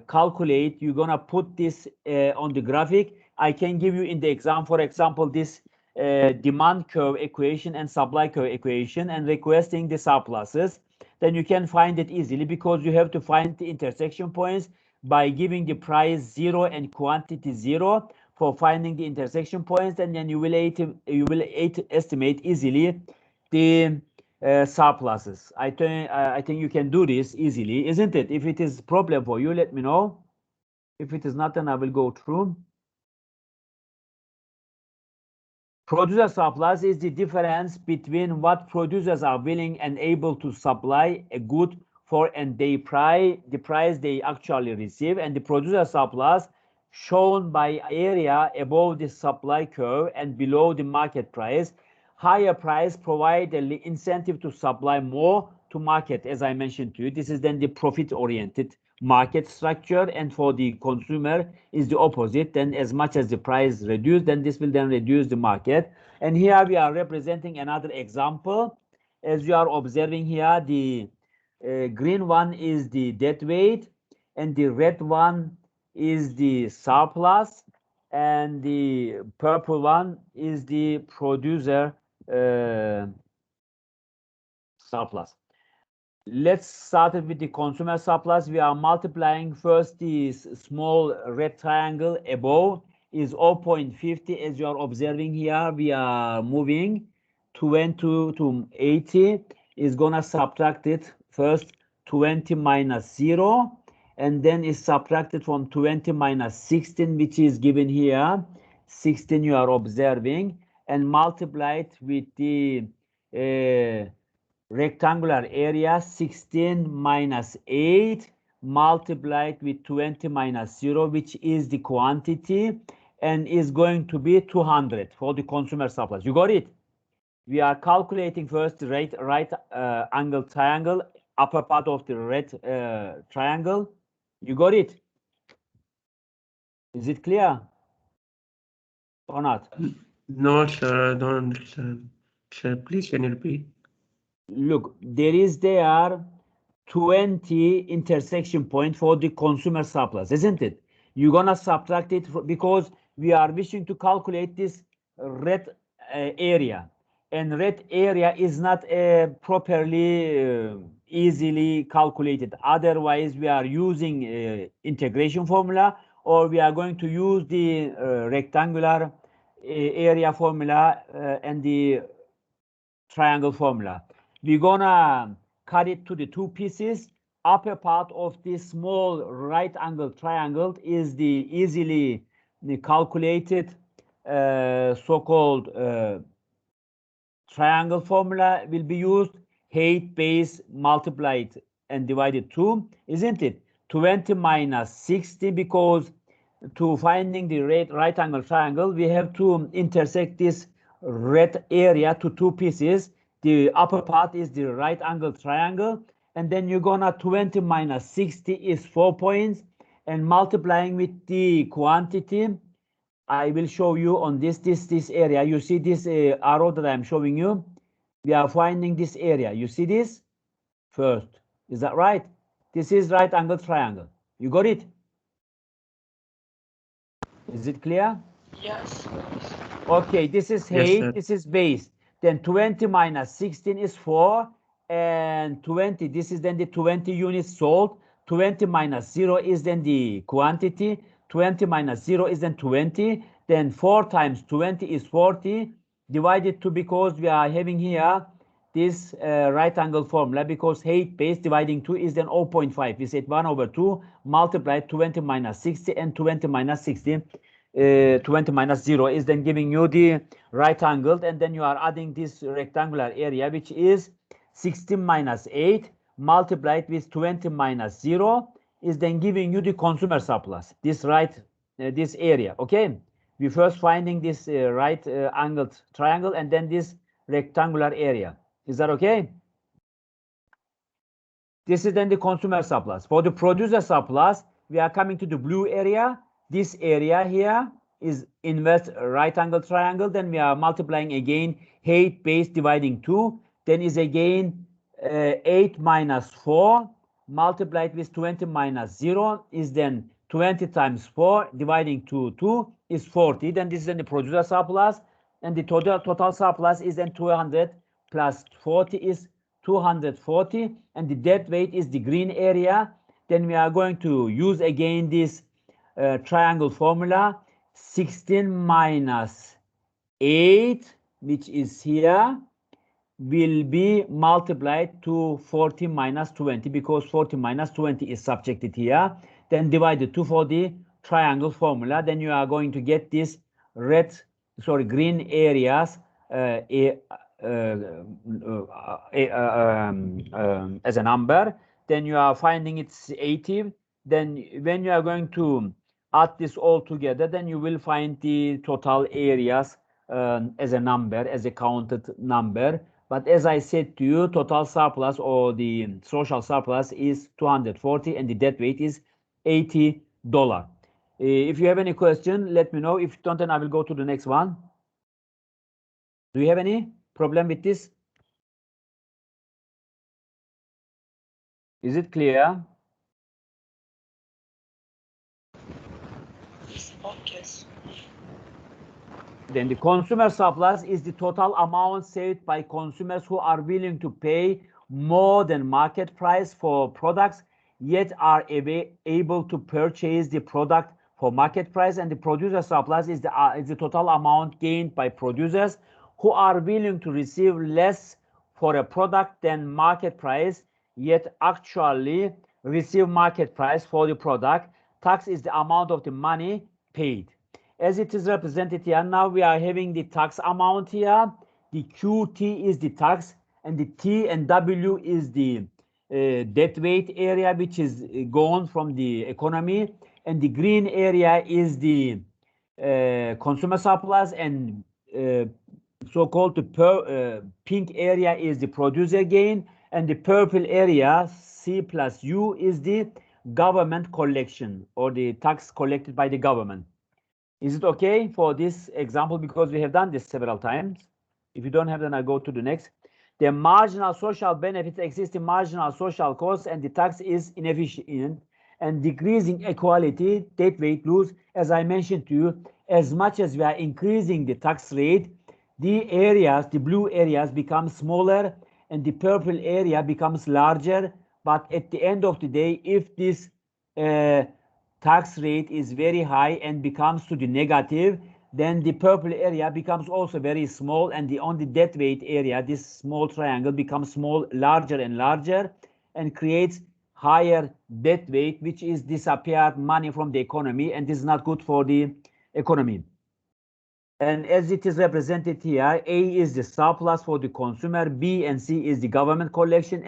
Speaker 1: calculate, you're gonna put this on the graphic. I can give you in the exam, for example, this demand curve equation and supply curve equation and requesting the surpluses. Then you can find it easily because you have to find the intersection points by giving the price 0 and quantity 0 for finding the intersection points, and then you will estimate easily the surpluses. I think you can do this easily, isn't it? If it is a problem for you, let me know. If it is not, then I will go through. Producer surplus is the difference between what producers are willing and able to supply a good for and the price they actually receive, and the producer surplus shown by area above the supply curve and below the market price. Higher price provide an incentive to supply more to market, as I mentioned to you. This is then the profit-oriented market structure, and for the consumer is the opposite. Then as much as the price reduced, then this will then reduce the market. And here we are representing another example. As you are observing here, the green one is the deadweight and the red one is the surplus, and the purple one is the producer surplus. Let's start with the consumer surplus. We are multiplying first the small red triangle above is 0.50. As you are observing here, we are moving 20 to 80 is gonna subtract it first 20 minus 0, and then is subtracted from 20 minus 16, which is given here 16 you are observing, and multiplied with the rectangular area 16 minus 8 multiplied with 20 minus 0, which is the quantity, and is going to be 200 for the consumer surplus. You got it? We are calculating first the right angle triangle, upper part of the red triangle. You got it? Is it clear or not?
Speaker 4: No, sir, I don't understand. Sir, please can you repeat?
Speaker 1: Look, there are 20 intersection point for the consumer surplus, isn't it? You're gonna subtract it because we are wishing to calculate this red area, and red area is not properly easily calculated. Otherwise, we are using integration formula, or we are going to use the rectangular area formula and the triangle formula. We're gonna cut it to the two pieces. Upper part of this small right angle triangle is the easily calculated so-called triangle formula will be used. Height base multiplied and divided 2, isn't it? 20 minus 60, because to finding the right angle triangle, we have to intersect this red area to two pieces. The upper part is the right angle triangle, and then you're gonna 20 minus 60 is 4 points, and multiplying with the quantity I will show you on this area. You see this arrow that I'm showing you? We are finding this area. You see this? First. Is that right? This is right angle triangle. You got it? Is it clear?
Speaker 7: Yes.
Speaker 1: Okay, this is
Speaker 4: Yes,
Speaker 1: height,
Speaker 4: sir.
Speaker 1: this is base. Then 20 minus 16 is 4. And 20, this is then the 20 units sold. 20 minus 0 is then the quantity. 20 minus 0 is then 20. Then 4 times 20 is 40. Divided to, because we are having here this right angle formula, because height base dividing 2 is then 0.5. We said 1 over 2 multiplied 20 minus 60 and 20 minus 60. 20 minus 0 is then giving you the right angled, and then you are adding this rectangular area, which is 16 minus 8 multiplied with 20 minus 0 is then giving you the consumer surplus, this right this area. Okay, we first finding this right angled triangle and then this rectangular area. Is that okay? This is then the consumer surplus. For the producer surplus, we are coming to the blue area. This area here is inverse right angle triangle. Then we are multiplying again height base dividing 2. Then is again 8 minus 4 multiplied with 20 minus 0 is then 20 times 4 dividing 2 is 40. Then this is then the producer surplus, and the total surplus is then 200 plus 40 is 240, and the dead weight is the green area. Then we are going to use again this triangle formula. 16 minus 8, which is here, will be multiplied to 40 minus 20, because 40 minus 20 is subjected here. Then divided 2 for the triangle formula. Then you are going to get this green areas as a number. Then you are finding it's 80. Then when you are going to add this all together, then you will find the total areas as a number, as a counted number. But as I said to you, total surplus or the social surplus is 240 and the dead weight is $80. If you have any question, let me know. If you don't, then I will go to the next one. Do you have any problem with this? Is it clear?
Speaker 7: Okay.
Speaker 1: Then the consumer surplus is the total amount saved by consumers who are willing to pay more than market price for products, yet are able to purchase the product for market price. And the producer surplus is the total amount gained by producers who are willing to receive less for a product than market price, yet actually receive market price for the product. Tax is the amount of the money paid. As it is represented here, now we are having the tax amount here. The QT is the tax, and the T and W is the dead weight area, which is gone from the economy. And the green area is the consumer surplus, and so-called the pink area is the producer gain, and the purple area, C plus U, is the government collection or the tax collected by the government. Is it okay for this example? Because we have done this several times. If you don't have, then I go to the next. The marginal social benefits exist in marginal social costs, and the tax is inefficient and decreasing equality, dead weight lose. As I mentioned to you, as much as we are increasing the tax rate, the areas, the blue areas become smaller and the purple area becomes larger. But at the end of the day, if this tax rate is very high and becomes to the negative, then the purple area becomes also very small, and on the dead weight area, this small triangle becomes larger and larger, and creates higher dead weight, which is disappeared money from the economy, and this is not good for the economy. And as it is represented here, A is the surplus for the consumer, B and C is the government collection,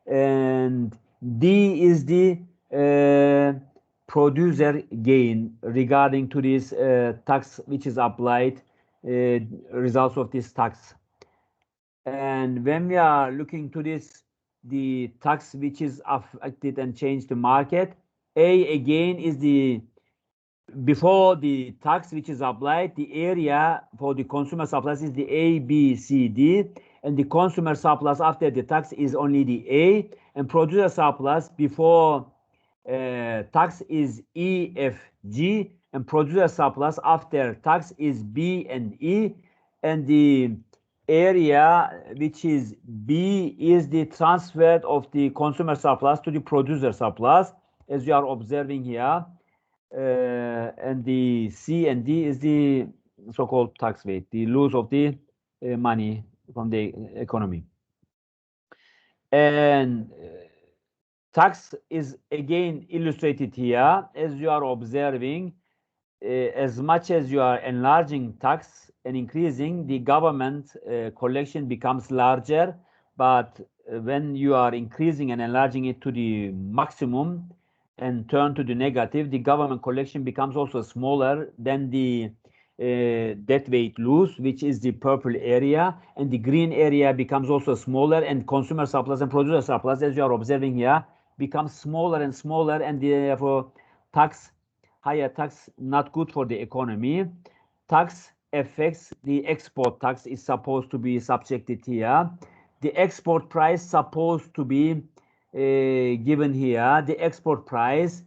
Speaker 1: and D is the producer gain regarding to this tax which is applied, results of this tax. And when we are looking to this, the tax which is affected and changed the market, A again is the before the tax which is applied, the area for the consumer surplus is the A, B, C, D, and the consumer surplus after the tax is only the A, and producer surplus before tax is E, F, G, and producer surplus after tax is B and E, and the area which is B is the transfer of the consumer surplus to the producer surplus, as you are observing here. And the C and D is the so-called tax rate, the loss of the money from the economy. And tax is again illustrated here, as you are observing. As much as you are enlarging tax and increasing, the government collection becomes larger. But when you are increasing and enlarging it to the maximum and turn to the negative, the government collection becomes also smaller than the deadweight loss, which is the purple area, and the green area becomes also smaller, and consumer surplus and producer surplus, as you are observing here, becomes smaller and smaller, and therefore higher tax not good for the economy. Tax affects the export tax is supposed to be subjected here. The export price supposed to be given here. The export price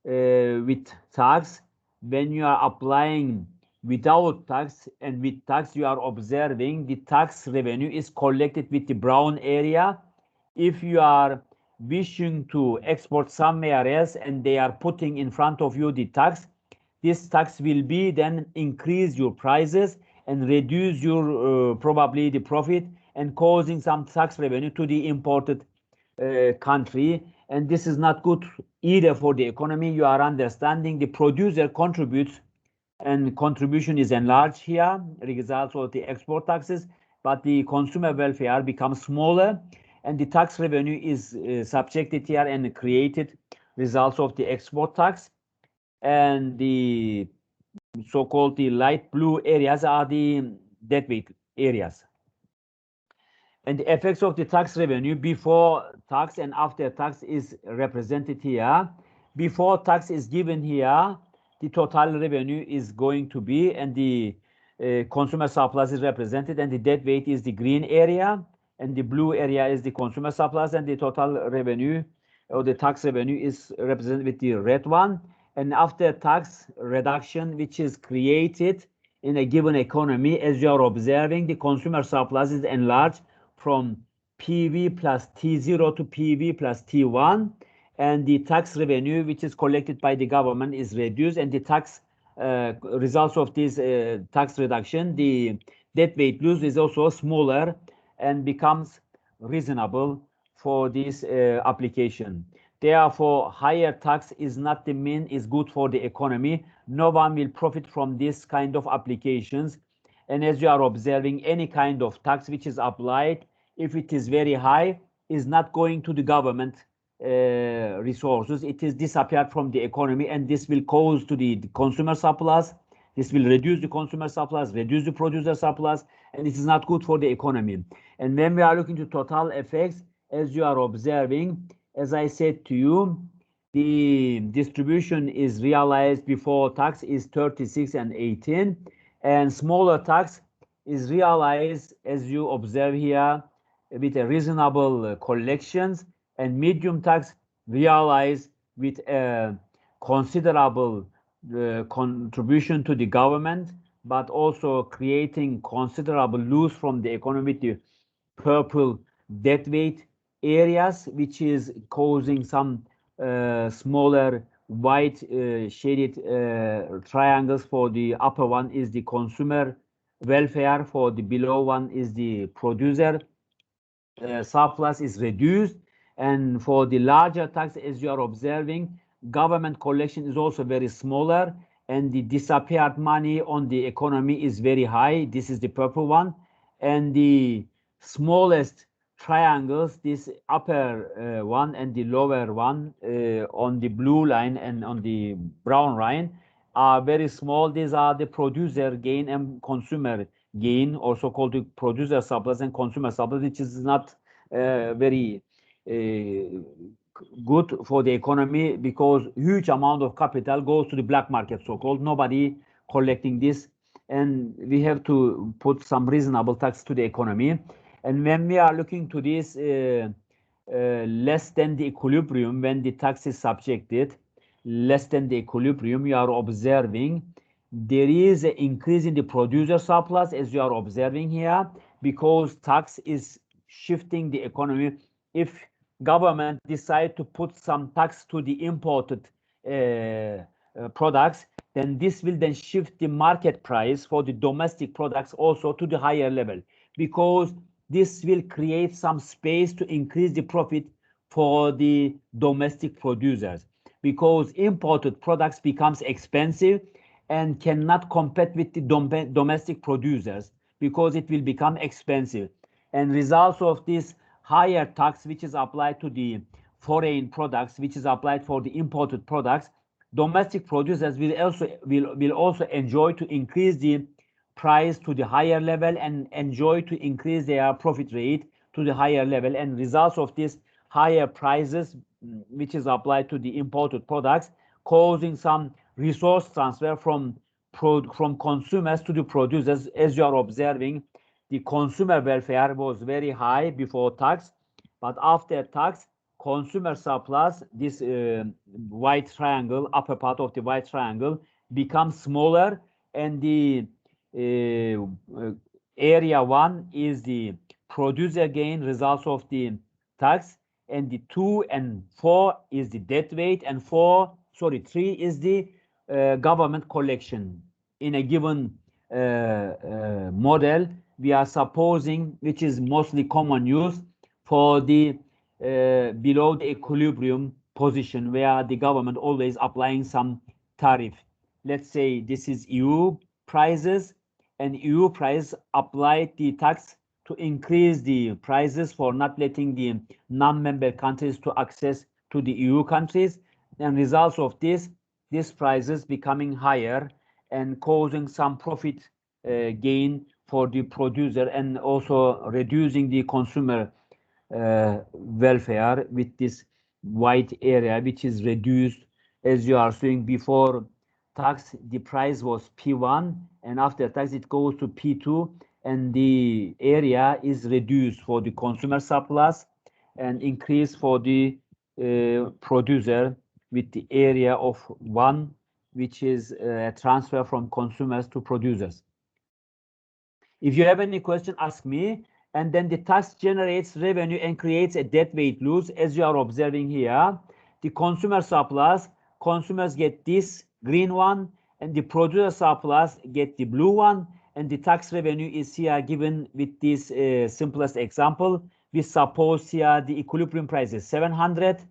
Speaker 1: with tax, when you are applying without tax and with tax, you are observing the tax revenue is collected with the brown area. If you are wishing to export somewhere else and they are putting in front of you the tax, this tax will be then increase your prices and reduce your probably the profit and causing some tax revenue to the imported country, and this is not good either for the economy. You are understanding the producer contributes, and contribution is enlarged here, results of the export taxes, but the consumer welfare becomes smaller, and the tax revenue is subjected here and created results of the export tax. And the so-called the light blue areas are the deadweight areas. And the effects of the tax revenue before tax and after tax is represented here. Before tax is given here, the total revenue is going to be, and the consumer surplus is represented, and the deadweight is the green area, and the blue area is the consumer surplus, and the total revenue or the tax revenue is represented with the red one. And after tax reduction, which is created in a given economy, as you are observing, the consumer surplus is enlarged from PV plus T0 to PV plus T1, and the tax revenue which is collected by the government is reduced, and the tax results of this tax reduction, the deadweight loss is also smaller and becomes reasonable for this application. Therefore, higher tax is not the mean is good for the economy. No one will profit from this kind of applications. And as you are observing, any kind of tax which is applied, if it is very high, is not going to the government resources. It is disappeared from the economy, and this will cause to the consumer surplus. This will reduce the consumer surplus, reduce the producer surplus, and it is not good for the economy. And when we are looking to total effects, as you are observing, as I said to you, the distribution is realized before tax is 36 and 18, and smaller tax is realized, as you observe here, with a reasonable collections, and medium tax realized with a considerable contribution to the government, but also creating considerable loss from the economy, the purple deadweight areas, which is causing some smaller white shaded triangles. For the upper one is the consumer welfare, for the below one is the producer surplus is reduced, and for the larger tax, as you are observing, government collection is also very smaller, and the disappeared money on the economy is very high. This is the purple one, and the smallest triangles, this upper one and the lower one on the blue line and on the brown line, are very small. These are the producer gain and consumer gain, also called the producer surplus and consumer surplus, which is not very good for the economy because huge amount of capital goes to the black market, so-called. Nobody collecting this, and we have to put some reasonable tax to the economy. And when we are looking to this less than the equilibrium, when the tax is subjected less than the equilibrium, you are observing there is an increase in the producer surplus, as you are observing here, because tax is shifting the economy. If government decide to put some tax to the imported products, then this will then shift the market price for the domestic products also to the higher level, because this will create some space to increase the profit for the domestic producers, because imported products becomes expensive and cannot compete with the domestic producers because it will become expensive. And results of this higher tax, which is applied to the foreign products, which is applied for the imported products, domestic producers will also enjoy to increase the price to the higher level and enjoy to increase their profit rate to the higher level. And results of this higher prices, which is applied to the imported products, causing some resource transfer from consumers to the producers. As you are observing, the consumer welfare was very high before tax, but after tax, consumer surplus, this white triangle, upper part of the white triangle, becomes smaller, and the area 1 is the producer gain, results of the tax, and the 2 and 4 is the deadweight, and 3 is the government collection. In a given model, we are supposing, which is mostly common use for the below the equilibrium position, where the government always applying some tariff. Let's say this is EU prices, and EU price applied the tax to increase the prices for not letting the non-member countries to access to the EU countries, and results of this, these prices becoming higher and causing some profit gain for the producer, and also reducing the consumer welfare with this white area, which is reduced. As you are seeing, before tax the price was P1, and after tax it goes to P2, and the area is reduced for the consumer surplus and increase for the producer with the area of 1, which is a transfer from consumers to producers. If you have any question, ask me. And then the tax generates revenue and creates a deadweight loss, as you are observing here. The consumer surplus, consumers get this green one, and the producer surplus get the blue one, and the tax revenue is here given with this simplest example. We suppose here the equilibrium price is 700,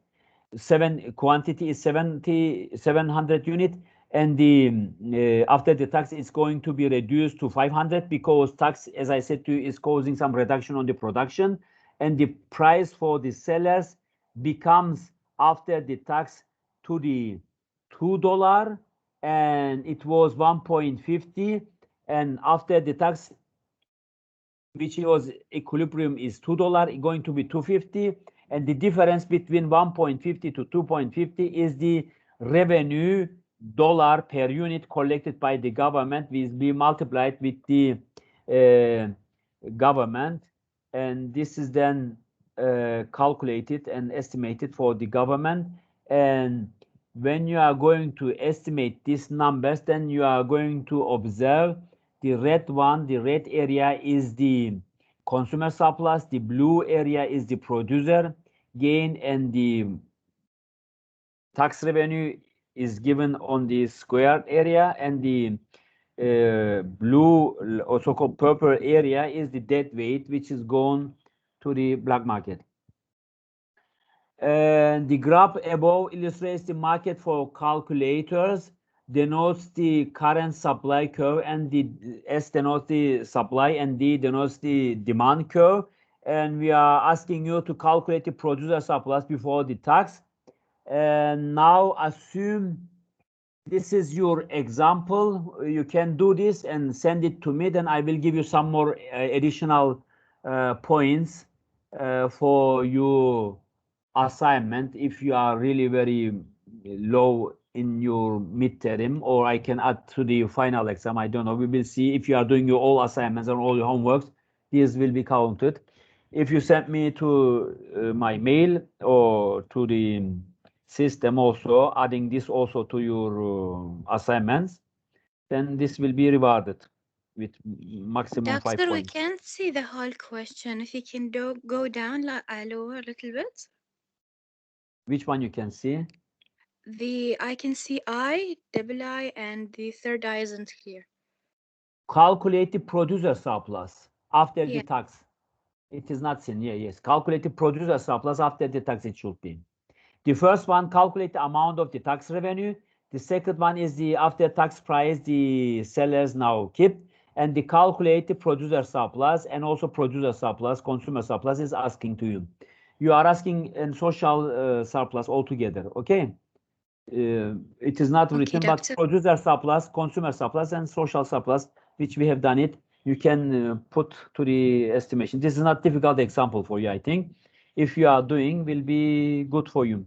Speaker 1: quantity is 700 unit, and the after the tax it's going to be reduced to 500, because tax, as I said to you, is causing some reduction on the production, and the price for the sellers becomes, after the tax, to the $2, and it was 1.50, and after the tax, which was equilibrium, is $2, going to be 250, and the difference between 1.50 to 2.50 is the revenue dollar per unit collected by the government, will be multiplied with the government, and this is then calculated and estimated for the government. And when you are going to estimate these numbers, then you are going to observe the red one, the red area is the consumer surplus, the blue area is the producer gain, and the tax revenue is given on the squared area, and the blue, also called purple area, is the deadweight, which is gone to the black market. And the graph above illustrates the market for calculators, denotes the current supply curve, and the S denotes the supply, and D denotes the demand curve. And we are asking you to calculate the producer surplus before the tax. And now assume this is your example. You can do this and send it to me, then I will give you some more additional points for you assignment if you are really very low in your midterm, or I can add to the final exam. I don't know. We will see if you are doing your all assignments and all your homeworks. These will be counted. If you send me to my mail or to the system also, adding this also to your assignments, then this will be rewarded with maximum 5
Speaker 7: Doctor, we
Speaker 1: points.
Speaker 7: can't see the whole question. If you can go down lower a little bit.
Speaker 1: Which one you can see?
Speaker 7: I can see I, double I, and the third I isn't here.
Speaker 1: Calculate the producer surplus after the
Speaker 7: Yeah.
Speaker 1: tax. It is not seen. Yeah, yes. Calculate the producer surplus after the tax. It should be. The first one, calculate the amount of the tax revenue. The second one is the after tax price the sellers now keep. And the calculate the producer surplus and also producer surplus, consumer surplus is asking to you. You are asking in social surplus altogether. Okay. It is not
Speaker 7: Okay,
Speaker 1: written,
Speaker 7: doctor.
Speaker 1: but producer surplus, consumer surplus, and social surplus, which we have done it, you can put to the estimation. This is not difficult example for you, I think. If you are doing, will be good for you.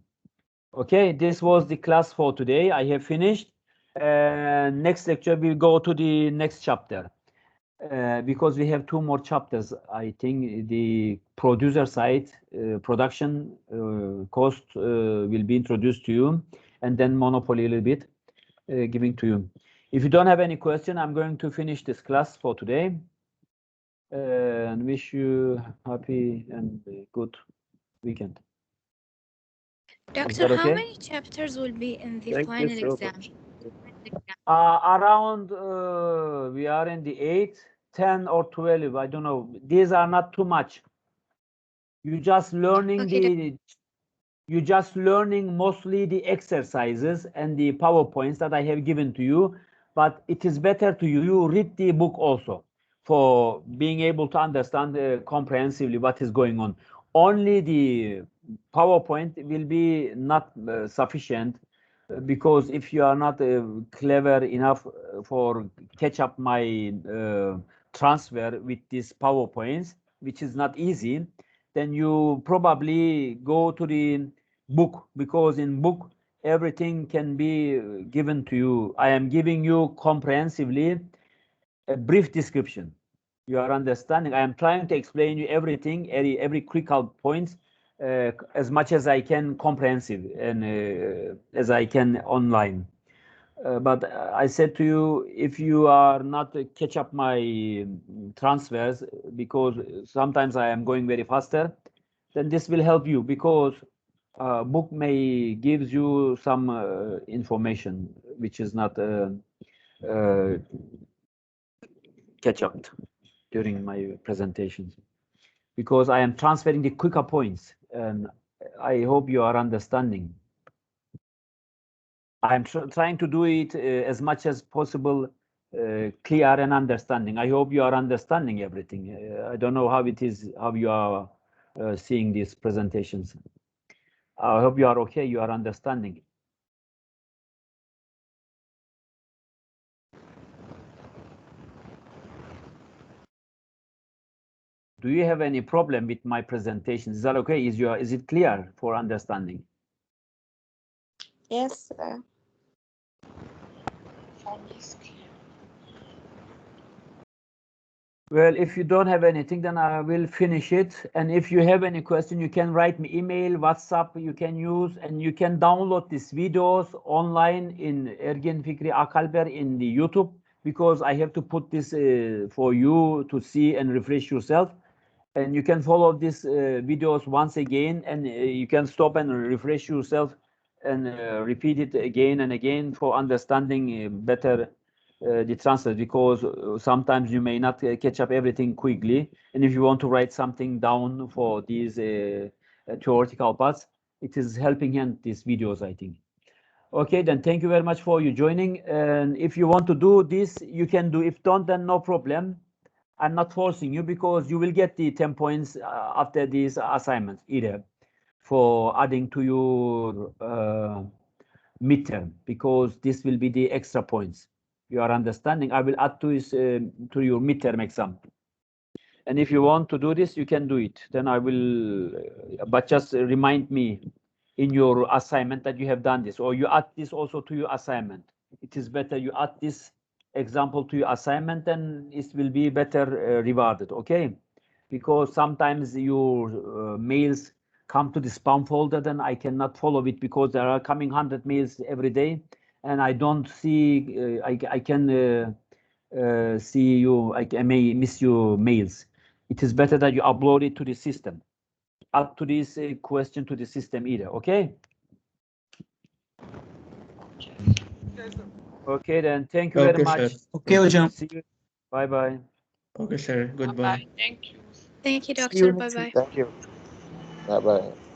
Speaker 1: Okay, this was the class for today. I have finished. Next lecture, we'll go to the next chapter. Because we have 2 more chapters, I think the producer side, production cost will be introduced to you, and then monopoly a little bit giving to you. If you don't have any question, I'm going to finish this class for today and wish you happy and good weekend.
Speaker 7: Doctor, how
Speaker 1: okay?
Speaker 7: many chapters will be in the
Speaker 6: Thank you
Speaker 7: final
Speaker 6: so
Speaker 7: exam?
Speaker 6: much.
Speaker 1: Around we are in the 8, 10 or 12, I don't know. These are not too much. You just learning
Speaker 7: Okay,
Speaker 1: you're just learning mostly the exercises and the PowerPoints that I have given to you, but it is better to you read the book also for being able to understand comprehensively what is going on. Only the PowerPoint will be not sufficient because if you are not clever enough for catch up my transfer with these PowerPoints, which is not easy, then you probably go to the book, because in book everything can be given to you. I am giving you comprehensively a brief description. You are understanding. I am trying to explain you everything, every critical point, as much as I can comprehensive and as I can online. But I said to you, if you are not catch up my transfers, because sometimes I am going very faster, then this will help you, because book may gives you some information which is not catch up during my presentations, because I am transferring the quicker points, and I hope you are understanding. I'm trying to do it as much as possible clear and understanding. I hope you are understanding everything. I don't know how it is, how you are seeing these presentations. I hope you are okay, you are understanding. Do you have any problem with my presentation? Is that okay? Is it clear for understanding?
Speaker 8: Yes, sir.
Speaker 1: Well, if you don't have anything, then I will finish it. And if you have any question, you can write me email, WhatsApp, you can use, and you can download these videos online in Ergen Fikri Akalber in the YouTube, because I have to put this for you to see and refresh yourself. And you can follow these videos once again, and you can stop and refresh yourself and repeat it again and again for understanding better the transfer, because sometimes you may not catch up everything quickly. And if you want to write something down for these theoretical parts, it is helping hand these videos, I think. Okay, then thank you very much for you joining. And if you want to do this, you can do. If don't, then no problem. I'm not forcing you, because you will get the 10 points after these assignments either for adding to your midterm, because this will be the extra points. You are understanding? I will add to your midterm exam. And if you want to do this, you can do it. Then I will, but just remind me in your assignment that you have done this, or you add this also to your assignment. It is better you add this example to your assignment, then it will be better rewarded, okay? Because sometimes your mails come to the spam folder, then I cannot follow it because there are coming 100 mails every day, and I don't see, I can see you, I may miss your mails. It is better that you upload it to the system. Add to this question to the system either, okay? Okay, then thank you very
Speaker 4: Okay,
Speaker 1: much.
Speaker 4: sir.
Speaker 8: Okay, hocam.
Speaker 1: See you. Bye-bye.
Speaker 4: Okay, sir. Goodbye.
Speaker 7: Thank you,
Speaker 6: See you
Speaker 7: doctor.
Speaker 6: next week.
Speaker 7: Bye-bye.
Speaker 6: Thank you. Bye bye.